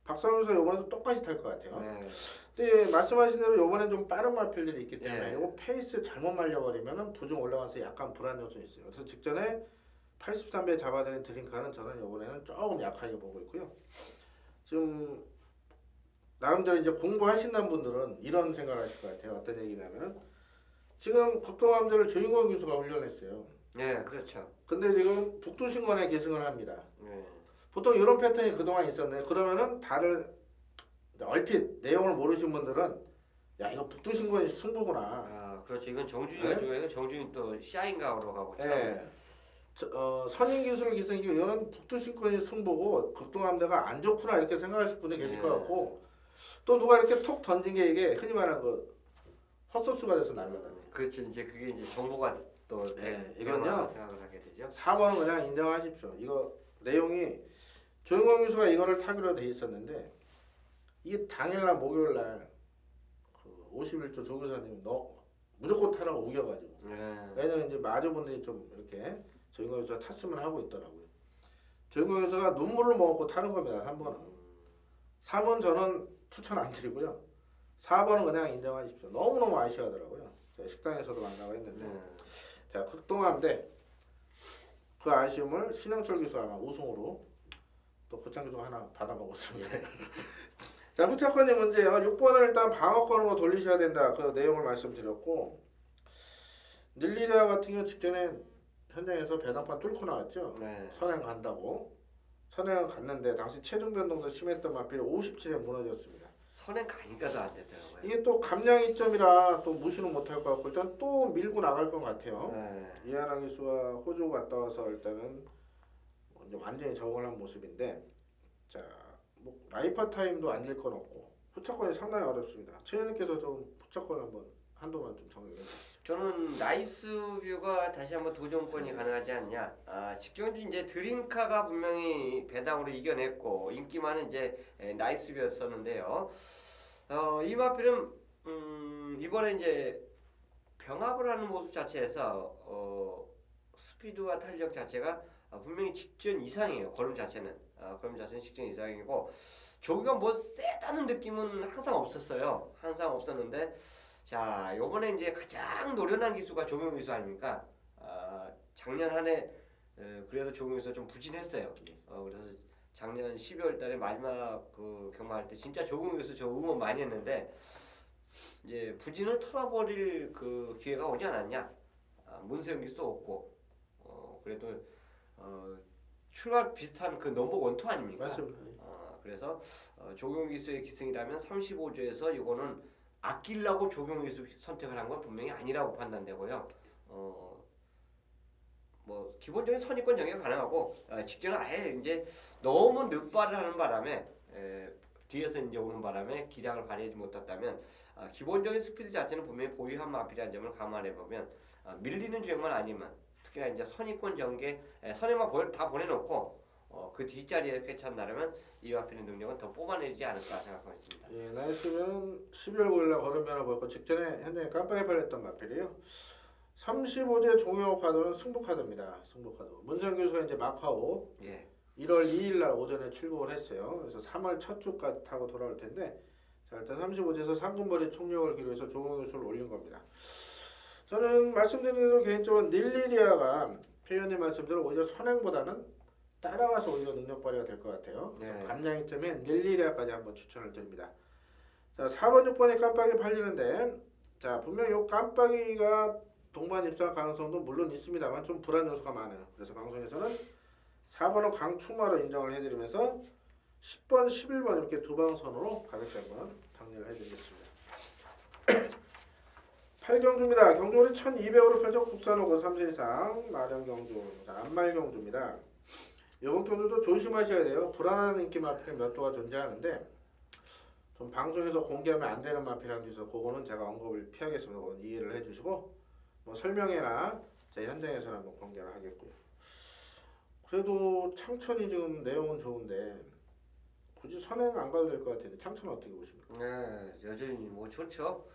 박상훈 선수 이번에도 똑같이 탈 것 같아요. 네. 근데 말씀하신 대로 이번엔 좀 빠른 마필들이 있기 때문에 네. 이거 페이스 잘못 말려버리면 부중 올라가서 약간 불안 요소가 있어요. 그래서 직전에 83배 잡아들인 드림카는 저는 이번에는 조금 약하게 보고 있고요. 지금 나름대로 이제 공부하신다는 분들은 이런 생각을 하실 것 같아요. 어떤 얘기냐면은 지금 극동함대를 조인권 교수가 훈련했어요. 네, 그렇죠. 근데 지금 북두신권에 계승을 합니다. 네. 보통 이런 패턴이 그동안 있었는데 그러면은 다들 얼핏 내용을 모르신 분들은 야 이거 북두신권이 승부구나. 그렇죠. 이건 정준이가 중요해서 정준이 또 샤인가우로 가고 있죠. 네. 선임 기술 기승이고 이거는 북두신권이 승부고 극동함대가 안 좋구나 이렇게 생각하실 분이 계실 것 같고 또 누가 이렇게 톡 던진 게 이게 흔히 말하는 그 헛소스가 돼서 날라다녀요. 그렇죠. 이제 그게 이제 정보가 또 이건요. 생각을 하게 되죠. 4번은 그냥 인정하십시오. 이거 내용이 조영광 교수가 이거를 타기로 돼 있었는데 이게 당일날 목요일날 그 51조 조교사님이 너 무조건 타라고 우겨가지고 왜냐면 이제 마주분들이 좀 이렇게 조영광 교수가 탔으면 하고 있더라고요. 조영광 교수가 눈물을 먹고 타는 겁니다. 3번은. 3번 저는 추천 안 드리고요. 4번은 그냥 인정하십시오. 너무너무 아쉬워하더라고요. 제가 식당에서도 만나고 했는데 자 극동함대 그 아쉬움을 신영철 교수 아마 우승으로 또 고창 교수가 하나 받아먹었습니다. 자 후차권이 문제요. 6번을 일단 방어권으로 돌리셔야 된다. 그 내용을 말씀드렸고 닐리리아 같은 경우 직전에 현장에서 배당판 뚫고 나왔죠. 선행 간다고. 선행 갔는데 당시 체중 변동도 심했던 마필이 57에 무너졌습니다. 선행 가니까도 안 되더라고요. 이게 또 감량 이점이라 또 무시는 못할 것 같고 일단 또 밀고 나갈 것 같아요. 이하나 기수가 호주 갔다 와서 일단은 이제 완전히 적응을 한 모습인데 자 뭐 라이파 타임도 앉을 건 없고 후차권이 상당히 어렵습니다. 최현님께서 좀 후차권 한동안 좀 정리해 주시죠. 저는 나이스 뷰가 다시 한번 도전권이 가능하지 않냐. 직전주 이제 드림카가 분명히 배당으로 이겨냈고 인기 많은 이제 나이스 뷰였었는데요. 이 마필은 이번에 이제 병합을 하는 모습 자체에서 스피드와 탄력 자체가 분명히 직전 이상이에요. 걸음 자체는 직전 이상이고 저기가 뭐 세다는 느낌은 항상 없었어요. 항상 없었는데 자 요번에 이제 가장 노련한 기수가 조경 기수 아닙니까? 작년 한 해 그래도 조경 기수가 좀 부진했어요. 그래서 작년 12월달에 마지막 그 경마할 때 진짜 조경 기수 저 응원 많이 했는데 이제 부진을 털어버릴 그 기회가 오지 않았냐? 문세영 기수도 없고 그래도 출발 비슷한 그 넘버 1, 2 아닙니까? 맞습니다. 그래서 조경 기수의 기승이라면 35조에서 이거는 아끼려고 조경 기수 선택을 한 건 분명히 아니라고 판단되고요. 뭐 기본적인 선입권 정의가 가능하고 직전에 아예 이제 너무 늦발을 하는 바람에 뒤에서 이제 오는 바람에 기량을 발휘하지 못했다면 기본적인 스피드 자체는 분명히 보유한 마필이라는 점을 감안해 보면 밀리는 주행만 아니면 특히나 이제 선입권 전개 선행만 다 보내놓고 그 뒷자리에 꿰찬다면 이 마필의 능력은 더 뽑아내지 않을까 생각하고 있습니다. 예, 나이스면은 12월 9일날 걸음 변화 보였고 직전에 현장에 깜빡이 팔렸던 마필이요. 35제 종료 카드는 승부 카드입니다. 승부 카드. 문세영 교수가 이제 마카오 1월 2일날 오전에 출국을 했어요. 그래서 3월 첫 주까지 타고 돌아올 텐데 자 일단 35제에서 상금벌이 총력을 기로해서 조공 교수를 올린 겁니다. 저는 말씀드린 대로 개인적으로 닐리리아가 표현의 말씀대로 오히려 선행보다는 따라가서 오히려 능력 발휘가 될 것 같아요. 그래서 감량이점에 닐리리아까지 한번 추천을 드립니다. 자 4번 6번에 깜빡이 팔리는데 자 분명히 요 깜빡이가 동반 입상할 가능성도 물론 있습니다만 좀 불안 요소가 많아요. 그래서 방송에서는 4번은 강충마로 인정을 해드리면서 10번, 11번 이렇게 두 방선으로 가볍게 한번 정리를 해드리겠습니다. 8경주입니다. 경주월이 1200으로 펼쳐 국산호고 3세 이상 마련 경주, 안말 경주입니다. 이번 경주도 조심하셔야 돼요. 불안한 인기 마필이 몇 도가 존재하는데 좀 방송에서 공개하면 안 되는 마필이 있어서 그거는 제가 언급을 피하겠습니다. 그건 이해를 해주시고 뭐 설명회나 제 현장에서는 한번 공개를 하겠고요. 그래도 창천이 지금 내용은 좋은데 굳이 선행 안 가도 될 것 같은데 창천은 어떻게 보십니까? 네, 여전히 뭐 좋죠.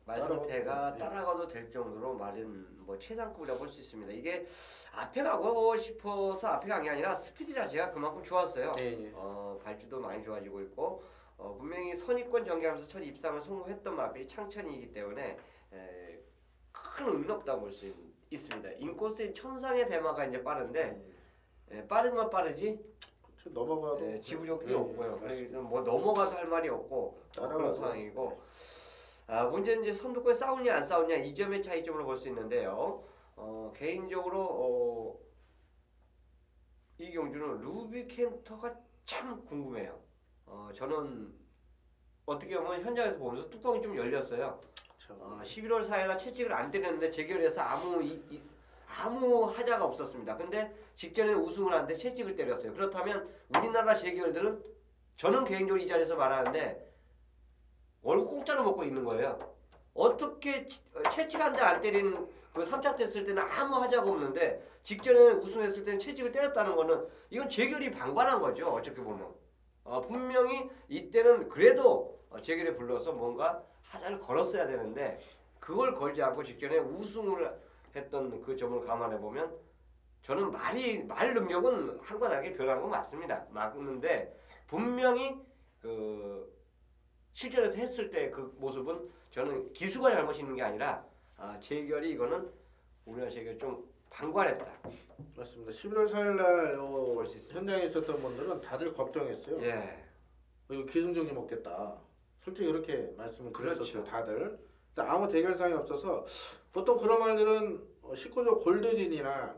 말 상태가 따라가도 될 정도로 말은 뭐 최상급이라고 볼 수 있습니다. 이게 앞에 가고 싶어서 앞에 간 게 아니라 스피드 자체가 그만큼 좋았어요. 예. 발주도 많이 좋아지고 있고 분명히 선입권 전개하면서 첫 입상을 성공했던 마필이 창천이기 때문에 큰 의미는 없다고 볼 수 있습니다. 인코스의 천상의 대마가 이제 빠른데 빠르면 빠르지 넘어가도 지부력이 없고요. 그래서 뭐 넘어가도 할 말이 없고 그런 상황이고 문제는 이제 선두권에 싸우냐 안 싸우냐 이 점의 차이점으로 볼 수 있는데요. 개인적으로 이 경주는 루비켄터가 참 궁금해요. 저는 어떻게 보면 현장에서 보면서 뚜껑이 좀 열렸어요. 11월 4일날 채찍을 안 때렸는데 재결에서 아무 하자가 없었습니다. 근데 직전에 우승을 하는데 채찍을 때렸어요. 그렇다면 우리나라 재결들은 저는 개인적으로 이 자리에서 말하는데 월급 공짜로 먹고 있는 거예요. 어떻게 채찍 한 대 안 때린 그 3차 됐을 때는 아무 하자가 없는데 직전에 우승했을 때는 채찍을 때렸다는 거는 이건 재결이 방관한 거죠. 어떻게 보면 분명히 이때는 그래도 재결에 불러서 뭔가 하자를 걸었어야 되는데 그걸 걸지 않고 직전에 우승을 했던 그 점을 감안해 보면 저는 말 능력은 하루가 다르게 변한 건 맞습니다. 맞는데 분명히 그 실전에서 했을 때 그 모습은 저는 기수가 잘못 있는 게 아니라 재결이 이거는 우리나라 재결이 좀 방관했다. 맞습니다. 11월 4일날 현장에 있었던 분들은 다들 걱정했어요. 예. 이거 기승전결 먹겠다. 솔직히 이렇게 말씀을 드렸었어요. 그렇죠. 다들. 근데 아무 대결상이 없어서 보통 그런 말들은 19조 골드진이나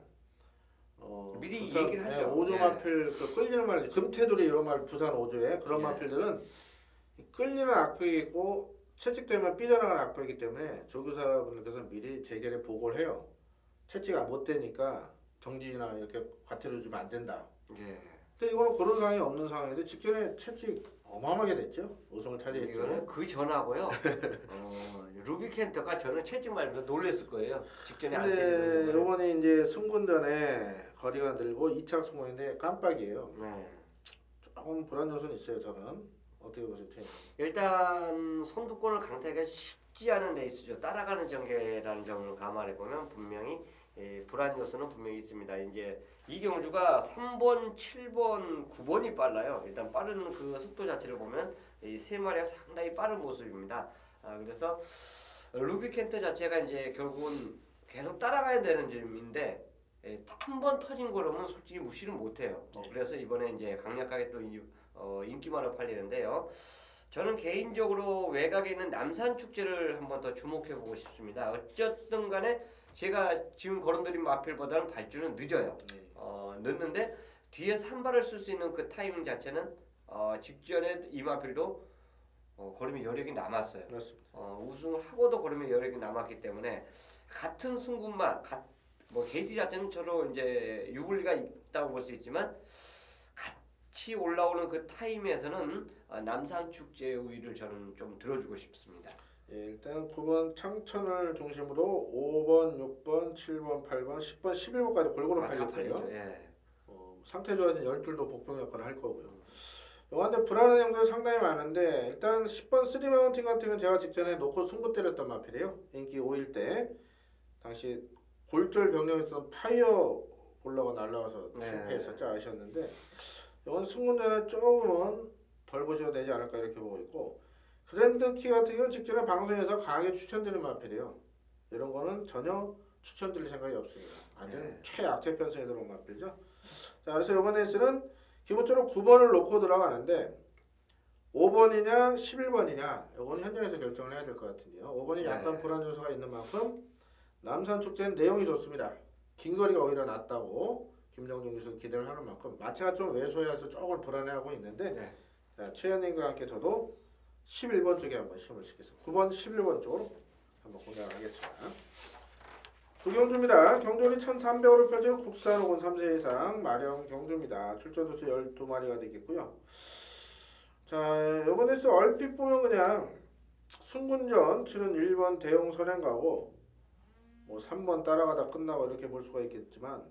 미리 부산, 얘기를 하죠. 5조 마필 그 끌리는 말 금태돌이 이런 말 부산 5조에 그런 마필들은 끌리는 악플이고 채찍되면 삐져나가는 악플이기 때문에 조교사분들께서 미리 재결에 보고를 해요. 채찍 못 되니까 정지나 이렇게 과태료 주면 안 된다. 예. 근데 이거는 그런 상황이 없는 상황인데 직전에 채찍 어마어마하게 됐죠. 우승을 차지했죠. 이거는 그 전하고요. 루비켄터가 저는 채찍 말면서 놀랬을 거예요. 직전에 안 때리는 근데 이번에 이제 승군전에 거리가 늘고 2차 승공인데 깜빡이에요. 네. 조금 불안 요소는 있어요. 저는. 어떻게 보세요? 일단 선두권을 강타하기가 쉽지 않은 레이스죠. 따라가는 전개라는 점을 감안해 보면 분명히 불안 요소는 분명히 있습니다. 이제 이 경주가 3번, 7번, 9번이 빨라요. 일단 빠른 그 속도 자체를 보면 이 세 마리가 상당히 빠른 모습입니다. 그래서 루비켄터 자체가 이제 결국은 계속 따라가야 되는 점인데 한 번 터진 거라면 솔직히 무시를 못해요. 그래서 이번에 이제 강력하게 또 인기만으로 팔리는데요. 저는 개인적으로 외곽에 있는 남산 축제를 한번 더 주목해 보고 싶습니다. 어쨌든 간에 제가 지금 거론드린 마필보다는 발주는 늦어요. 늦는데 뒤에서 한 발을 쓸 수 있는 그 타이밍 자체는 직전에 이 마필도 걸음의 여력이 남았어요. 우승을 하고도 걸음의 여력이 남았기 때문에 같은 승부만 뭐 게이트 자체는 저로 이제 유불리가 있다고 볼 수 있지만 같이 올라오는 그 타임에서는 남산 축제의 우위를 저는 좀 들어주고 싶습니다. 예, 일단 9번 창천을 중심으로 5번, 6번, 7번, 8번, 10번, 11번까지 골고루 팔릴 거예요. 예. 상태 좋아진 12도 복병 역할을 할 거고요. 요한데 불안한 형들이 상당히 많은데 일단 10번 3마운틴 같은 건 제가 직전에 놓고 승부 때렸던 마필이에요. 인기 5일 때 당시 골절 병력에서 파이어 볼러가 날라와서 실패했었죠. 아셨는데 이건 승군전에 조금은 덜 보셔도 되지 않을까 이렇게 보고 있고 그랜드키 같은 경우는 직전에 방송에서 강하게 추천드리는 마필이에요. 이런 거는 전혀 추천드릴 생각이 없습니다. 완전 최악체 편성에 들어온 마필이죠. 자, 그래서 이번 레이스는 기본적으로 9번을 놓고 들어가는데 5번이냐 11번이냐 이거는 현장에서 결정을 해야 될 것 같은데요. 5번이 약간 네. 불안 요소가 있는 만큼 남산 축제는 내용이 좋습니다. 긴 거리가 오히려 낫다고 김정준 교수 기대를 하는 만큼 마차가 좀 왜소해서 조금 불안해하고 있는데 네. 자, 최현님과 함께 저도 11번 쪽에 한번 시험을 시켰습니다. 9번 11번 쪽으로 한번 공략을 하겠습니다. 구경주입니다. 경주는 1300호를 펼치는 국산 혹은 3세 이상 마령 경주입니다. 출전 도수 12마리가 되겠고요. 자, 이번에 얼핏 보면 그냥 승군전 치른 1번 대용 선행가고 뭐 3번 따라가다 끝나고 이렇게 볼 수가 있겠지만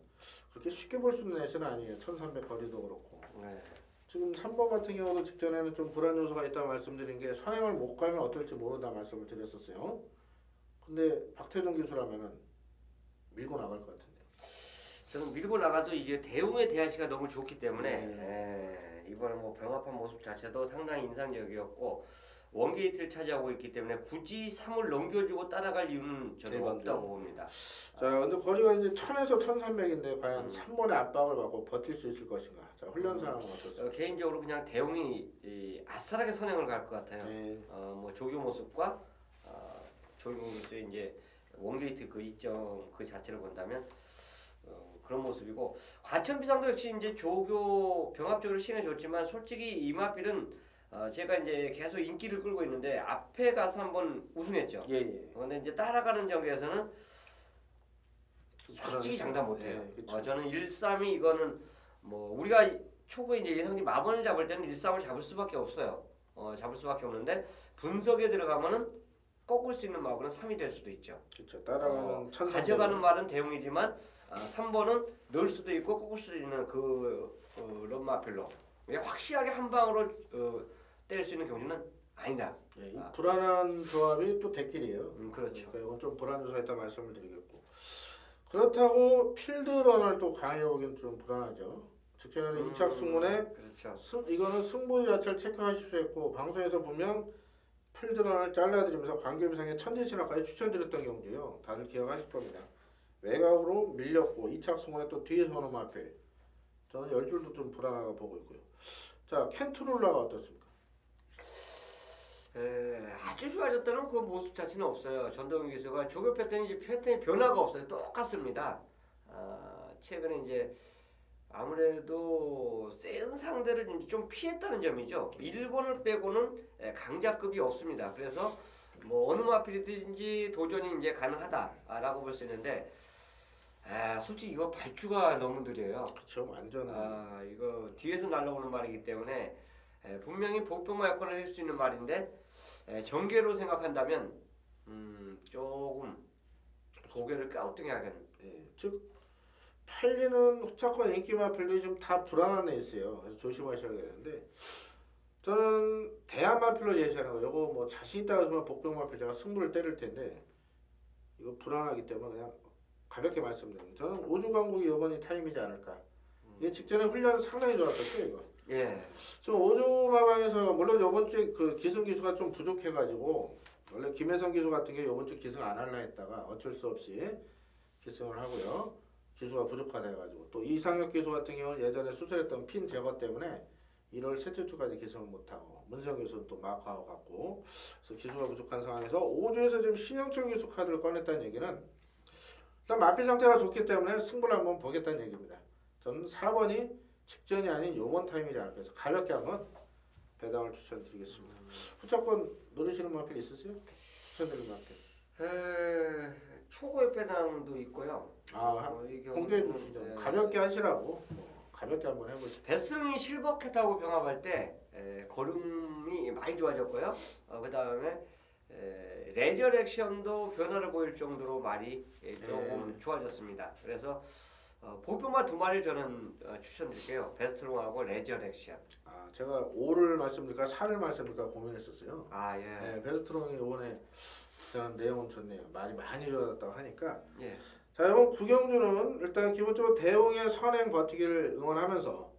그렇게 쉽게 볼 수 있는 내시는 아니에요. 1300 거리도 그렇고. 네. 지금 3번 같은 경우도 직전에는 좀 불안 요소가 있다 말씀드린 게 선행을 못 가면 어떨지 모른다 말씀을 드렸었어요. 근데 박태종 기수라면은 밀고 나갈 것 같은데요. 저는 밀고 나가도 이제 대웅의 대하시가 너무 좋기 때문에 네. 이번에 뭐 병합한 모습 자체도 상당히 인상적이었고 원게이트를 차지하고 있기 때문에 굳이 3을 넘겨주고 따라갈 이유는 저는 네, 없다고 봅니다. 자, 근데 거리가 이제 1000에서 1300인데 과연 3번의 압박을 받고 버틸 수 있을 것인가? 자, 훈련 상황은 어떻습니까? 개인적으로 그냥 대웅이 아싸하게 선행을 갈 것 같아요. 네. 뭐 조교 모습과 조교 모습의 이제 원게이트 그 이점 그 자체를 본다면 그런 모습이고 과천비상도 역시 이제 조교 병합적으로 시행해줬지만 솔직히 이마필은 제가 이제 계속 인기를 끌고 있는데 앞에 가서 한번 우승했죠. 예. 그런데 이제 따라가는 경기에서는 솔직히 장담 못해요. 예, 그쵸. 저는 1-3이 이거는 뭐 우리가 초보에 이제 예상지 마번을 잡을 때는 1-3을 잡을 수밖에 없어요. 잡을 수밖에 없는데 분석에 들어가면은 꺾을 수 있는 마번은 3이 될 수도 있죠. 그렇죠. 따라가는 1300. 가져가는 말은 대웅이지만 3번은 넣을 수도 있고 꺾을 수도 있는 그런 마필로 확실하게 한 방으로 때릴 수 있는 경기는 아니다. 예, 이 불안한 조합이 또 대길이에요. 그렇죠. 그러니까 이건 좀 불안 요소가 있다 말씀을 드리겠고 그렇다고 필드런을 또 강해오기는 좀 불안하죠. 직전에는 2착 승문에 그렇죠. 이거는 승부 자체를 체크하십시오 했고 방송에서 분명 필드런을 잘라드리면서 관계비상에 천지신학까지 추천드렸던 경주요. 다들 기억하실 겁니다. 외곽으로 밀렸고 2착 승문에 또 뒤에서 오는 마필 저는 10줄도 좀 불안하게 보고 있고요. 자, 켄트롤라가 어떻습니까? 아주 좋아졌다는 그 모습 자체는 없어요. 전동훈 기수가 조교 패턴이 변화가 없어요. 똑같습니다. 최근에 이제 아무래도 센 상대를 이제 좀 피했다는 점이죠. 일본을 빼고는 강자급이 없습니다. 그래서 뭐 어느 마필이든지 도전이 이제 가능하다라고 볼 수 있는데 솔직히 이거 발주가 너무 느려요. 그렇죠, 완전. 이거 뒤에서 날아오는 말이기 때문에 분명히 복병마 역할을 할 수 있는 말인데 전개로 생각한다면 조금 고개를 갸우뚱해야겠는. 즉 팔리는 후차권 인기 마필들이 좀 다 불안한 애 있어요. 그래서 조심하셔야겠는데 저는 대한 마필로 제시하는 거 이거 뭐 자신 있다고 하면 복병 마필 제가 승부를 때릴 텐데 이거 불안하기 때문에 그냥 가볍게 말씀드립니다. 저는 우주 강국이 이번이 타임이지 않을까. 이게 직전에 훈련 상당히 좋았었죠 이거. 예. 저 오주 마방에서 물론 이번 주에 그 기승 기수가 좀 부족해가지고 원래 김혜성 기수 같은 게 이번 주 기승 안 할라 했다가 어쩔 수 없이 기승을 하고요. 기수가 부족하다 해가지고 또 이상혁 기수 같은 경우는 예전에 수술했던 핀 제거 때문에 1월 셋째 주까지 기승을 못하고 문세영 기수는 또 마크하고 갔고 그래서 기수가 부족한 상황에서 5주에서 지금 신영철 기수 카드를 꺼냈다는 얘기는 일단 마필 상태가 좋기 때문에 승부를 한번 보겠다는 얘기입니다. 저는 4번이 직전이 아닌 요번 타임이지 않을까 해서 가볍게 한번 배당을 추천드리겠습니다. 후차권 노리시는 마필 있으세요? 추천드리는 마필. 초고의 배당도 있고요. 공개해 주시죠. 가볍게 하시라고. 가볍게 한번 해보시죠. 베스트링이 실버캣하고 병합할 때 걸음이 많이 좋아졌고요. 그 다음에 레저렉션도 변화를 보일 정도로 말이 조금 좋아졌습니다. 그래서 복병마 2마리를 저는 추천드릴게요. 베스트롱하고 레저렉션. 제가 5를 말씀드릴까 4를 말씀드릴까 고민했었어요. 예. 베스트롱이 이번에 저는 내용은 좋네요. 말이 많이 좋아졌다고 하니까. 예. 자, 이번 구경주는 일단 기본적으로 대웅의 선행 버티기를 응원하면서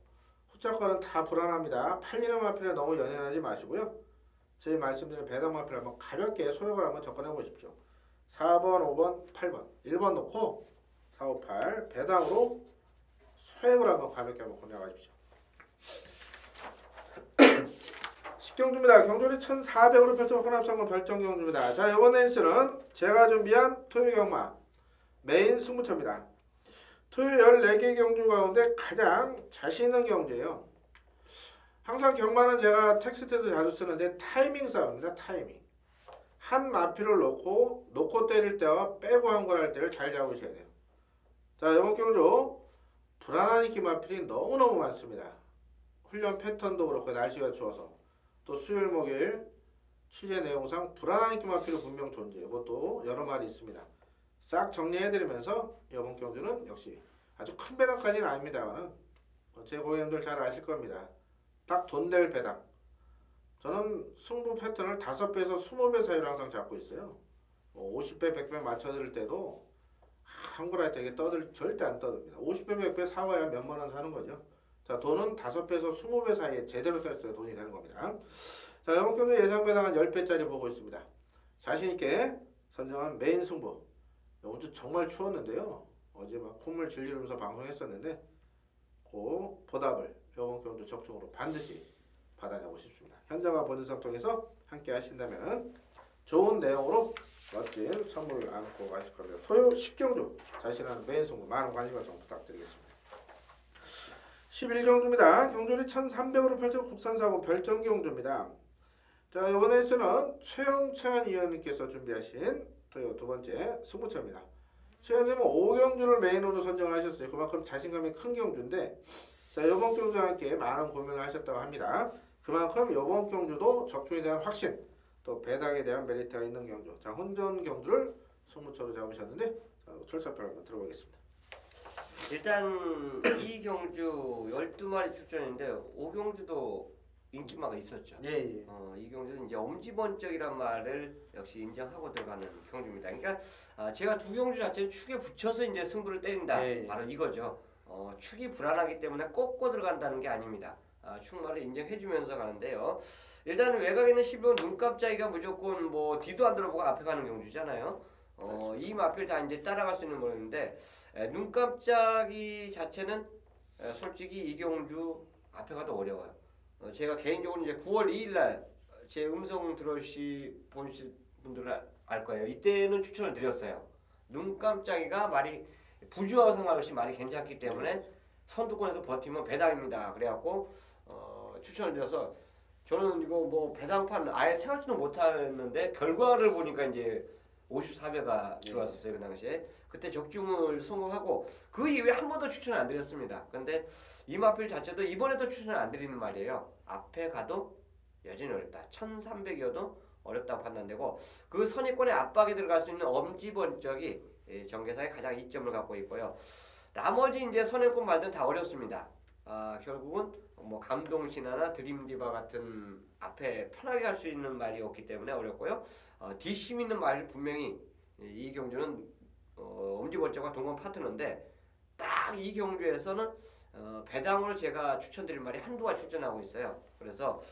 후차권은 다 불안합니다. 팔리는 마필에 너무 연연하지 마시고요. 제 말씀드린 배당 마필 한번 가볍게 소역을 한번 접근해 보십시오. 4번, 5번, 8번, 1번 놓고 4, 5, 8 배당으로 소액을 한번 가볍게 한번 공략하십시오. 10경주입니다. 경주리 1,400으로 펼쳐 혼합상금 별정경주입니다. 자, 이번 레이스는 제가 준비한 토요 경마 메인 승부처입니다. 토요 14개 경주 가운데 가장 자신 있는 경주예요. 항상 경마는 제가 텍스트에도 자주 쓰는데 타이밍 싸움입니다. 타이밍. 한 마피를 놓고 때릴 때와 빼고 한 걸 할 때를 잘 잡으셔야 돼요. 자, 이번 경주 불안한 인기 마필이 너무너무 많습니다. 훈련 패턴도 그렇고 날씨가 추워서 또 수요일 목요일 취재 내용상 불안한 인기 마필이 분명 존재해요. 이것도 여러 마리 있습니다. 싹 정리해드리면서 이번 경주는 역시 아주 큰 배당까지는 아닙니다만 제 고객님들 잘 아실 겁니다. 딱 돈 될 배당. 저는 승부 패턴을 5배에서 20배 사이로 항상 잡고 있어요. 50배, 100배 맞춰드릴 때도 한골 할 때 이게 절대 안 떠듭니다. 50배, 100배 사와야 몇만 원 사는 거죠. 자, 돈은 5배에서 20배 사이에 제대로 떴을 돈이 되는 겁니다. 자, 이번 경주 예상 배당은 10배짜리 보고 있습니다. 자신있게 선정한 메인 승부. 이번 주 정말 추웠는데요. 어제 막 콧물 질리면서 방송했었는데 그 보답을 이번 경주 적중으로 반드시 받아내고 싶습니다. 현장과 본인상 통해서 함께 하신다면 좋은 내용으로 멋진 선물을 안고 가실 겁니다. 토요 10경주 자신하는 메인 승부 많은 관심과 좀 부탁드리겠습니다. 11경주입니다. 경주리 1,300으로 펼쳐 국산사고 별정경주입니다. 자, 이번 레이스는 최영찬 위원님께서 준비하신 토요 두 번째 승부처입니다. 최원님은 5경주를 메인으로 선정을 하셨어요. 그만큼 자신감이 큰 경주인데 자, 이번 경주와 함께 많은 고민을 하셨다고 합니다. 그만큼 이번 경주도 적중에 대한 확신 또 배당에 대한 메리트가 있는 경주. 자, 혼전 경주를 승부처로 잡으셨는데 자, 출사표를 한번 들어보겠습니다. 일단 이 경주 12마리 출전인데 5경주도 인기마가 있었죠. 예. 이 경주는 이제 엄지번쩍이란 말을 역시 인정하고 들어가는 경주입니다. 그러니까 제가 두 경주 자체를 축에 붙여서 이제 승부를 때린다. 예. 바로 이거죠. 축이 불안하기 때문에 꺾고 들어간다는 게 아닙니다. 축마를 인정해주면서 가는데요. 일단 외곽에는 12번 눈깜짝이가 무조건 뭐 뒤도 안 들어보고 앞에 가는 경주잖아요. 이 마필 다 이제 따라갈 수 있는 모양인데 눈깜짝이 자체는 솔직히 이 경주 앞에 가도 어려워요. 제가 개인적으로 이제 9월 2일날 제 음성 보신 분들은 알 거예요. 이때는 추천을 드렸어요. 눈깜짝이가 말이 부주와 상관없이 말이 괜찮기 때문에 선두권에서 버티면 배당입니다. 그래갖고 추천을 드려서 저는 이거 뭐 배당판 아예 생각지도 못했는데 결과를 보니까 이제 54배가 들어왔었어요. 그 당시에 그때 적중을 성공하고 그 이후에 한 번도 추천을 안 드렸습니다. 근데 이 마필 자체도 이번에도 추천을 안 드리는 말이에요. 앞에 가도 여전히 어렵다. 1300이어도 어렵다고 판단되고 그 선입권의 압박에 들어갈 수 있는 엄지번쩍이 정계사의 가장 이점을 갖고 있고요. 나머지 이제 선입권 말들은 다 어렵습니다. 결국은 뭐 감동신화나 드림디바 같은 앞에 편하게 할 수 있는 말이 없기 때문에 어렵고요. 뒷심 있는 말이 분명히 이 경주는 엄지번쩍과 동반 파트너인데 딱 이 경주에서는 배당으로 제가 추천드릴 말이 한두가 출전하고 있어요. 그래서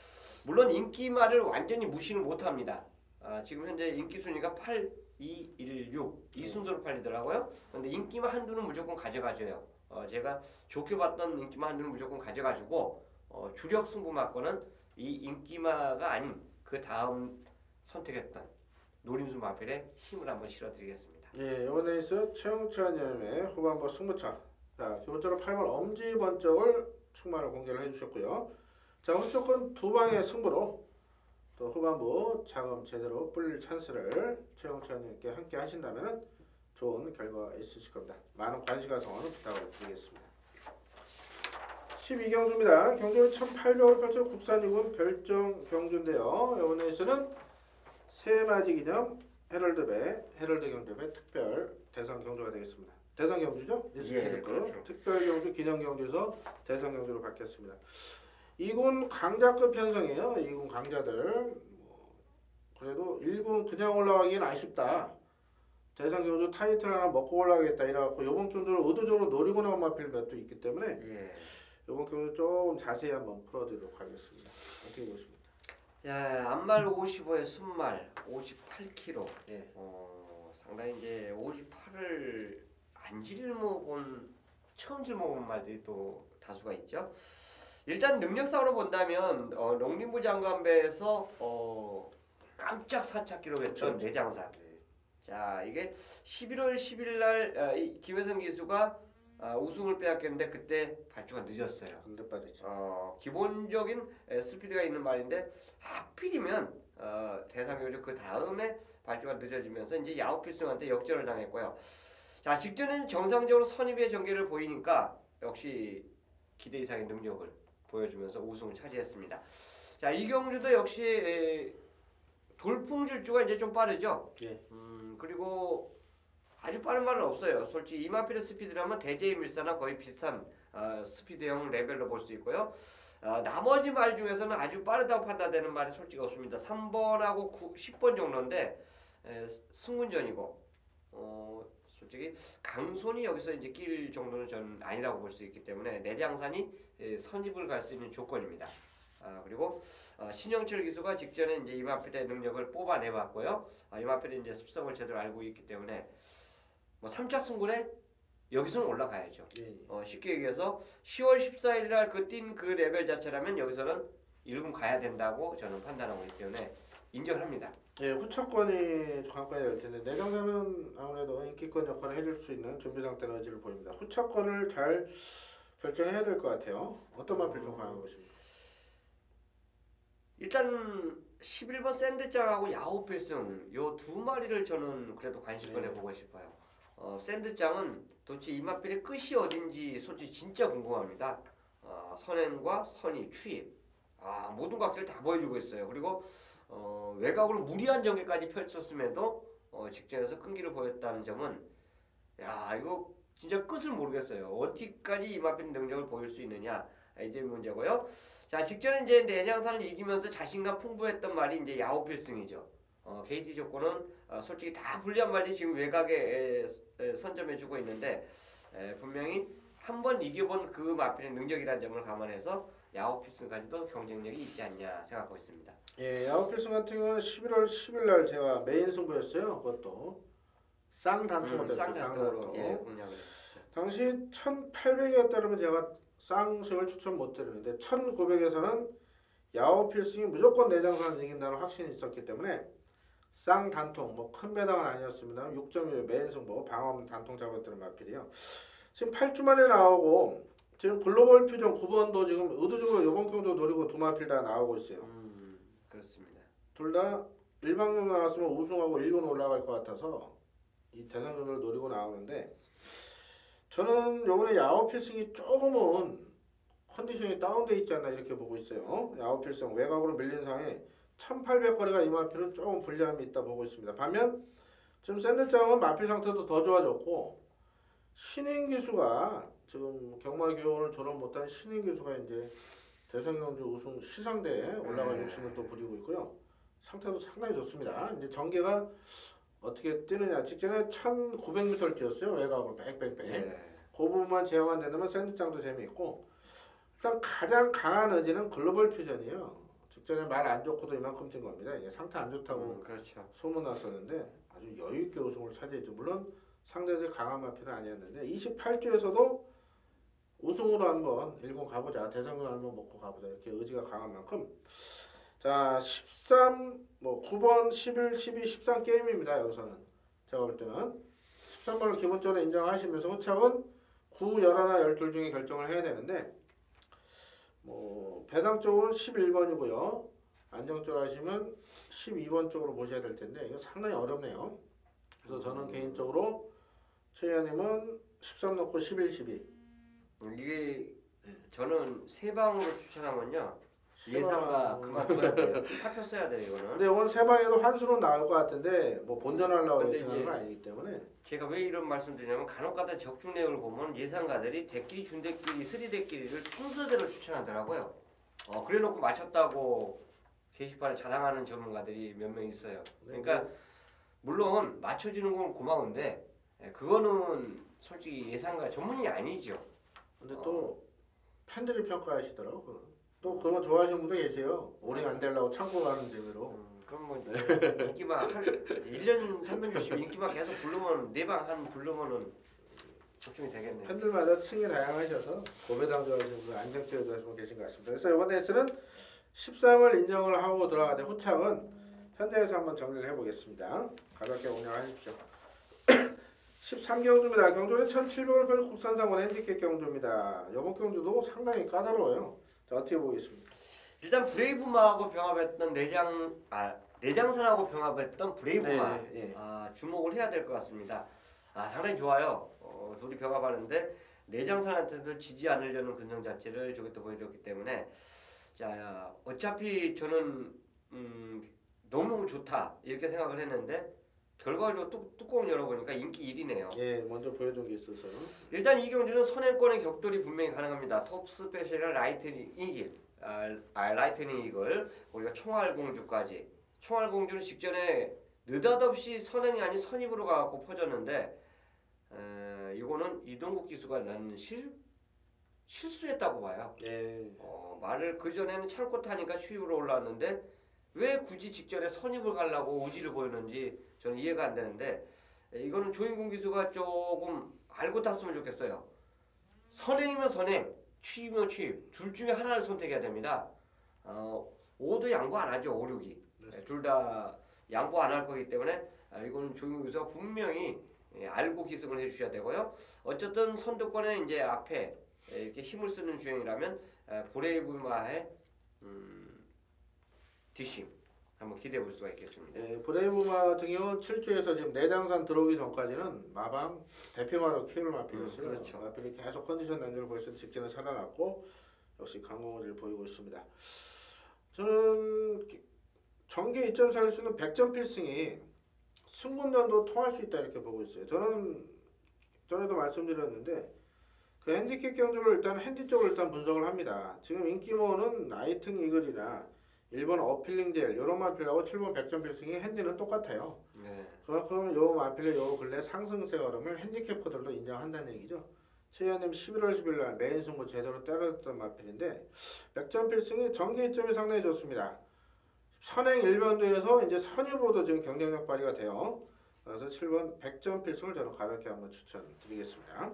물론 인기말을 완전히 무시는 못합니다. 지금 현재 인기 순위가 8, 2, 1, 6 이 순서로 팔리더라고요. 근데 인기만 한두는 무조건 가져가줘요. 제가 좋게 봤던 인기만 한두는 무조건 가져가지고 주력 승부마권은 이 인기마가 아닌 그 다음 선택했던 노림수 마필에 힘을 한번 실어드리겠습니다. 예, 이번 레이스 최영찬 위원의 후반부 승부차. 자, 기본적으로 8번 엄지번쩍을 축마를 공개를 해주셨고요. 자, 무조건 두 방의 승부로 또 후반부 자금 제대로 불릴 찬스를 최영찬님께 함께 하신다면 좋은 결과가 있으실 겁니다. 많은 관심과 성원 부탁을 드리겠습니다. 12경주입니다. 경주는 1800을 펼쳐 국산 6군 별정 경주인데요. 이번 레이스는 새맞이 기념 헤럴드 경주배 특별 대상 경주가 되겠습니다. 대상 경주죠? 리스트급 그렇죠. 특별 경주 기념 경주에서 대상 경주로 바뀌었습니다. 2군 강자급 편성이에요. 2군 강자들 그래도 1군 그냥 올라가기는 아쉽다. 대상 경주 타이틀 하나 먹고 올라가겠다 이래갖고 이번 경주를 의도적으로 노리고 나온 마필 몇도 있기 때문에 이번 경주 조금 자세히 한번 풀어드리도록 하겠습니다. 어떻게 보십니까? 야, 앞말 55에 순말 58kg. 예. 상당히 이제 58을 안 짊어본 처음 짊어본 말들이 또 다수가 있죠. 일단 능력상으로 본다면 농림부 장관배에서 깜짝 사착 기록했던 그렇죠. 내장산. 자 이게 11월 10일 날 김혜성 기수가 우승을 빼앗겼는데 그때 발주가 늦었어요. 근데 빠졌죠. 기본적인 스피드가 있는 말인데 하필이면 대상교주 그 다음에 발주가 늦어지면서 이제 야오필승한테 역전을 당했고요. 자 직전에는 정상적으로 선입의 전개를 보이니까 역시 기대 이상의 능력을 보여주면서 우승을 차지했습니다. 자 이경주도 역시 돌풍 질주가 이제 좀 빠르죠. 예. 그리고 아주 빠른 말은 없어요. 솔직히 이마필의 스피드라면 대제이 밀사나 거의 비슷한 스피드형 레벨로 볼 수 있고요. 나머지 말 중에서는 아주 빠르다고 판단되는 말이 솔직히 없습니다. 3번하고 10번 정도인데 승문전이고 솔직히 강손이 여기서 이제 낄 정도는 저는 아니라고 볼 수 있기 때문에 내장산이 선입을 갈 수 있는 조건입니다. 그리고 신영철 기수가 직전에 이제 이마필의 능력을 뽑아내봤고요. 이마필이 이제 습성을 제대로 알고 있기 때문에 뭐 3차 승군에 여기서는 올라가야죠. 쉽게 얘기해서 10월 14일 날 그 뛴 그 레벨 자체라면 여기서는 1군 가야 된다고 저는 판단하고 있기 때문에 인정을 합니다. 예, 후차권이 관건이 될 텐데 내장산은 아무래도 인기권 역할을 해줄 수 있는 준비 상태의 의지를 보입니다. 후차권을 잘 결정해야 될 것 같아요. 어떤 마필 좀 강하게 보십니까? 일단 11번 샌드장하고 야오필승 요 두 마리를 저는 그래도 관심권에 보고 싶어요. 샌드장은 도대체 이마필의 끝이 어딘지 솔직히 진짜 궁금합니다. 선행과 선의, 추입 모든 각들을 다 보여주고 있어요. 그리고 외곽으로 무리한 전개까지 펼쳤음에도 직전에서 끈기를 보였다는 점은 야 이거 진짜 끝을 모르겠어요. 어디까지 이마필 능력을 보일 수 있느냐 이제 문제고요. 자 직전에 이제 내장산을 이기면서 자신감 풍부했던 말이 이제 야오필승이죠. KT 조건은 솔직히 다 불리한 말이 지금 외곽에 선점해주고 있는데 분명히 한번 이겨본 그 마필의 능력이라는 점을 감안해서 야오필승까지도 경쟁력이 있지 않냐 생각하고 있습니다. 예, 야오필승 같은 경우는 11월 10일 날 제가 메인 승부였어요. 그것도 쌍단통으로 됐어요. 쌍단통으로 공략을 했죠. 당시 1800이었다면 제가 쌍식을 추천 못 드리는데 1900에서는 야오필승이 무조건 내장산을 이긴다는 확신이 있었기 때문에 쌍단통 뭐 큰 배당은 아니었습니다. 6.1 메인 승부 방어 없는 단통 잡았던 마필이요. 지금 8주 만에 나오고 지금 글로벌 퓨전 9번도 지금 의도적으로 이번 경도 노리고 두 마필 다 나오고 있어요. 그렇습니다. 둘 다 일방경 나왔으면 우승하고 1군 올라갈 것 같아서 이 대상 경도를 노리고 나오는데 저는 요번에 야오필승이 조금은 컨디션이 다운돼 있지 않나 이렇게 보고 있어요. 야오필승 외곽으로 밀린 상에 1800거리가 이 마필은 조금 불리함이 있다 보고 있습니다. 반면 지금 샌드장은 마필 상태도 더 좋아졌고 신인 기수가 지금 경마 교원을 졸업 못한 신인 기수가 이제 대성경주 우승 시상대에 올라갈 욕심을 또 부리고 있고요. 상태도 상당히 좋습니다. 이제 전개가 어떻게 뛰느냐 직전에 1900m를 뛰었어요. 외곽으로 빽빽빽. 그 부분만 제어만 된다면 샌드장도 재미있고 일단 가장 강한 의지는 글로벌 퓨전이에요. 직전에 말 안 좋고도 이만큼 뛴 겁니다. 이게 상태 안 좋다고 그렇죠. 소문났었는데 아주 여유있게 우승을 차지했죠. 물론 상대들이 강한 마필은 아니었는데 28주에서도 우승으로 한번 1군 가보자. 대상금 한번 먹고 가보자. 이렇게 의지가 강한 만큼 자 13, 뭐 9번, 11, 12, 13 게임입니다. 여기서는 제가 볼 때는 13번을 기본적으로 인정하시면서 후착은 9, 11, 12 중에 결정을 해야 되는데 뭐 배당 쪽은 11번이고요. 안정적으로 하시면 12번 쪽으로 보셔야 될 텐데 이거 상당히 어렵네요. 그래서 저는 개인적으로 최희아님은 13 넣고 11, 12 이게 저는 세 방으로 추천하면요 예상과 그만둬야 돼요. 사표 써야 돼요 이거는. 근데 이건 세 방에도 환수로 나올 것 같은데 뭐 본전하려고 근데 예상하는 건 아니기 때문에 제가 왜 이런 말씀드리냐면 간혹가다 적중 내역을 보면 예상가들이 대끼리 준대끼리 스리대끼리를 순서대로 추천하더라고요. 그래놓고 맞췄다고 게시판에 자랑하는 전문가들이 몇 명 있어요. 그러니까 물론 맞춰주는 건 고마운데 그거는 솔직히 예상가 전문이 아니죠. 근데 또 팬들이 평가하시더라고. 또 그거 좋아하시는 분도 계세요. 오링 안 되려고 참고 가는 재미로. 그럼 뭐 인기만 한 1년 360 인기만 계속 부르면 네 방 한 부르면은 집중이 되겠네요. 팬들마다 층이 다양하셔서 고배당 좋아하시는 분, 안정적으로 좋아하시는 분 계신 것 같습니다. 그래서 이번 레이스는 13을 인정을 하고 들어가되 후착은 현대에서 한번 정리를 해보겠습니다. 가볍게 운영하십시오. 13경주입니다. 경주는 1700을 펼 국산상원 핸디캡 경주입니다. 이번 경주도 상당히 까다로워요. 자, 어떻게 보겠습니까? 일단 브레이브마하고 병합했던 내장산하고 병합했던 브레이브마 네. 주목을 해야 될 것 같습니다. 상당히 좋아요. 둘이 병합하는데 내장산한테도 지지 않으려는 근성 자체를 저기 또 보여줬기 때문에 자 어차피 저는 너무너무 좋다 이렇게 생각을 했는데 결과적으로 뚜껑을 열어보니까 인기 1위네요. 예, 먼저 보여준 게 있어서 일단 이 경주는 선행권의 격돌이 분명히 가능합니다. 톱 스페셜이랑 라이트닝 이글 우리가 총알공주까지 총알공주는 직전에 느닷없이 선행이 아닌 선입으로 가고 퍼졌는데 이거는 이동국 기수가 나는 실수했다고 봐요. 예. 말을 그 전에는 참고 타니까 추입으로 올라왔는데 왜 굳이 직전에 선입을 가려고 의지를 보였는지 저는 이해가 안 되는데 이거는 조인공 기수가 조금 알고 탔으면 좋겠어요. 선행이면 선행, 취입이면 취입 둘 중에 하나를 선택해야 됩니다. 5도 양보 안 하죠. 5, 6이 둘 다 양보 안 할 거기 때문에 이거는 조인공 기수가 분명히 알고 기승을 해주셔야 되고요. 어쨌든 선두권에 이제 앞에 이렇게 힘을 쓰는 주행이라면 브레이브마의 뒷심 한번 기대해 볼 수가 있겠습니다. 예, 브레이브마 같은 경우는 7주에서 지금 내장산 들어오기 전까지는 마방 대표마로 키를 마필이었어요. 그렇죠. 마필이 계속 컨디션 난조를 벌써 직전에 살아났고 역시 강공호를 보이고 있습니다. 저는 전개 2.4를 100점 필승이 승분전도 통할 수 있다 이렇게 보고 있어요. 저는 전에도 말씀드렸는데 그 핸디캡 경주를 일단 핸디 쪽을 일단 분석을 합니다. 지금 인기모는 나이팅 이글이나 1번 어필링 젤 요런 마필하고 7번 100점 필승이 핸디는 똑같아요. 네. 그만큼 요 마필의 요 근래 상승세 걸음을 핸디캐퍼들도 인정한다는 얘기죠. 최현님 11월 10일 날 메인 승부 제대로 때렸던 마필인데 100점 필승이 전개 2점이 상당히 좋습니다. 선행 1변도에서 이제 선입으로도 지금 경쟁력 발휘가 돼요. 그래서 7번 100점 필승을 저는 가볍게 한번 추천드리겠습니다.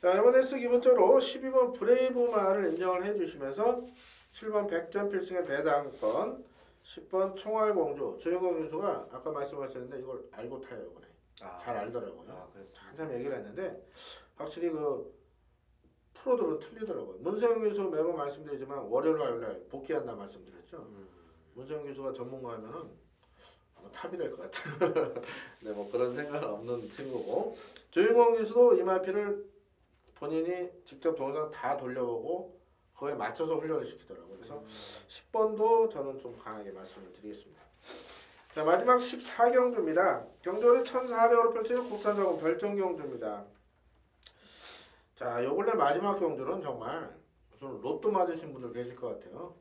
자, 이번 레이스 기본적으로 12번 브레이브마를 인정을 해주시면서 7번 100점 필승의 배당권, 10번 총알공주 조영공 교수가 아까 말씀하셨는데 이걸 알고 타요 이번에. 잘 알더라고요. 한참 얘기를 했는데 확실히 그 프로들은 틀리더라고요. 문세영 교수 매번 말씀드리지만 월요일 화요일날 복귀한다 말씀드렸죠. 문세영 교수가 전문가하면은 탑이 될 것 같아요. 네, 뭐 그런 생각은 없는 친구고 조영공 교수도 이마피를 본인이 직접 동영상 다 돌려보고 그거에 맞춰서 훈련을 시키더라고요. 그래서 10번도 저는 좀 강하게 말씀을 드리겠습니다. 자, 마지막 14경주입니다. 경주를 1400으로 펼치는 국산자금 별정경주입니다. 자, 요 근래 마지막 경주는 정말 무슨 로또 맞으신 분들 계실 것 같아요.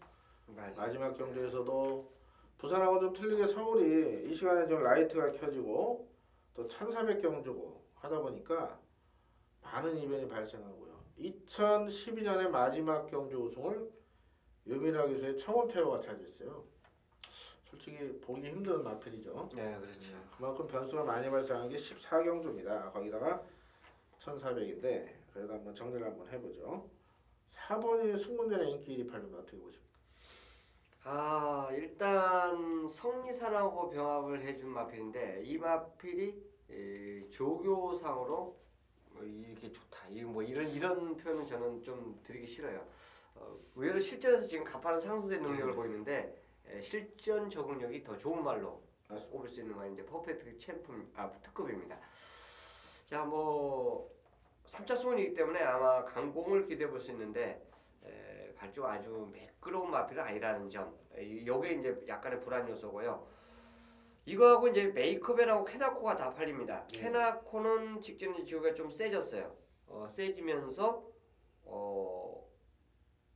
마지막 경주에서도 부산하고 좀 틀리게 서울이 이 시간에 좀 라이트가 켜지고 또 1400경주고 하다 보니까 많은 이변이 발생하고요. 2012년에 마지막 경주 우승을 유민아 교수의 청원태호가 차지했어요. 솔직히 보기 힘든 마필이죠. 네, 그렇죠. 그만큼 변수가 많이 발생한 게 14경주입니다. 거기다가 1400인데 그래도 한번 정리를 한번 해보죠. 4번이 승문전의 인기 1위 8등 어떻게 보십니까? 일단 성리사랑하고 병합을 해준 마필인데 이 마필이 조교상으로 이렇게 좋다. 이런 표현은 저는 좀 드리기 싫어요. 의외로 실전에서 지금 가파른 상승세 능력을 보이는데 실전 적응력이 더 좋은 말로 꼽을 수 있는 건 이제 퍼펙트 챔프 특급입니다. 자, 뭐 3차 승원이기 때문에 아마 강공을 기대해 볼 수 있는데 발주가 아주 매끄러운 마필은 아니라는 점. 이게 이제 약간의 불안 요소고요. 이거하고 이제 메이커벤하고 캐나코가 다 팔립니다. 캐나코는 직전에 지구가 좀 세졌어요. 세지면서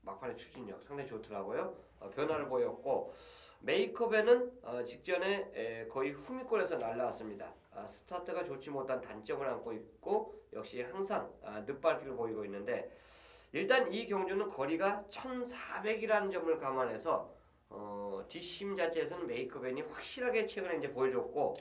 막판의 추진력 상당히 좋더라고요. 변화를 보였고 메이커벤은 직전에 거의 후미권에서 날라왔습니다. 스타트가 좋지 못한 단점을 안고 있고 역시 항상 늦발길을 보이고 있는데 일단 이 경주는 거리가 1400이라는 점을 감안해서 뒷심 자체에서는 메이커벤이 확실하게 최근에 이제 보여줬고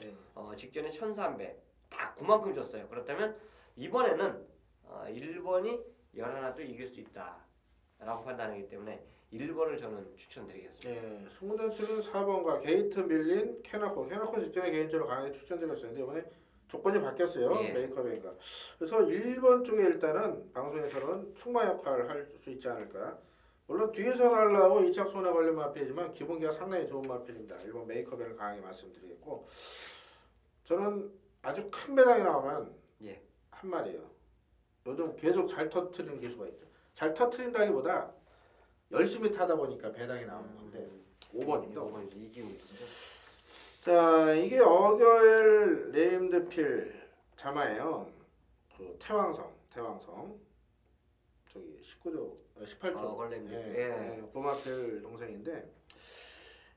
직전에 1300 딱 그만큼 줬어요. 그렇다면 이번에는 1번이 11도 이길 수 있다라고 판단하기 때문에 1번을 저는 추천드리겠습니다. 예, 승부단수는 4번과 게이트 밀린 캐나코 직전에 개인적으로 강하게 추천드렸었는데 이번에 조건이 바뀌었어요. 예. 메이커베인가. 그래서 1번 쪽에 일단은 방송에서는 충마 역할을 할 수 있지 않을까. 물론 뒤에서 날라고 2착 손에 걸린 마필이지만 기본기가 상당히 좋은 마필입니다. 1번 메이커베를 강하게 말씀드리겠고 저는 아주 큰 배당이 나오면 예. 한 말이에요. 요즘 계속 잘 터트리는 기수가 있죠. 잘 터트린다기보다 열심히 타다 보니까 배당이 나오는 건데 5번입니다. 5번 이기고 있습니다. 자, 이게 어결 네임드필 자마예요. 그 태왕성 저기 18조 어걸렘 예, 고마필 동생인데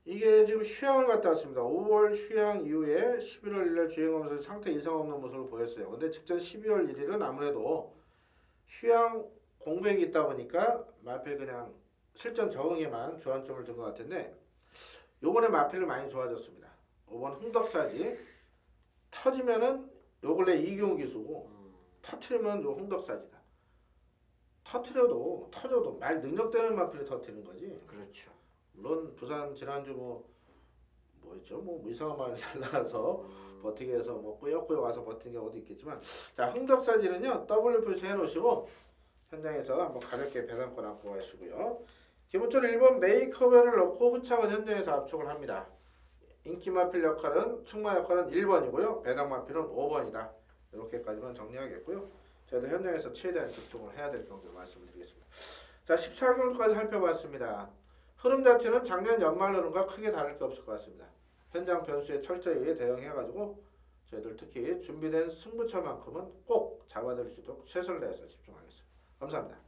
이게 지금 휴양을 갔다 왔습니다. 5월 휴양 이후에 11월 1일 주행하면서 상태 이상 없는 모습을 보였어요. 근데 직전 12월 1일은 아무래도 휴양 공백이 있다 보니까 마필 그냥 실전 적응에만 주안점을 둔 것 같은데 요번에 마필은 많이 좋아졌습니다. 5번 흥덕사지 터지면은 요 근래 이경우 기수고 터트리면 요 흥덕사지다. 터져도 말 능력되는 마필이 터트리는 거지. 그렇죠. 물론 부산 지난주 뭐 있죠? 뭐 이상한 말이 날라가서 버티기 해서 뭐 꾸역꾸역 와서 버틴 경우도 있겠지만 자 흥덕사지는요 W 표시 해놓으시고 현장에서 한번 가볍게 배당권 안고 가시고요. 기본적으로 1번 메이커벨을 넣고 후착은 현장에서 압축을 합니다. 인기 마필 역할은 충마 역할은 1번이고요. 배당 마필은 5번이다. 이렇게까지만 정리하겠고요. 저희도 현장에서 최대한 집중을 해야 될 경우를 말씀드리겠습니다. 자 14경주까지 살펴봤습니다. 흐름 자체는 작년 연말 흐름과 크게 다를 게 없을 것 같습니다. 현장 변수에 철저히 대응해가지고 저희들 특히 준비된 승부처만큼은 꼭 잡아드릴 수 있도록 최선을 다해서 집중하겠습니다. 감사합니다.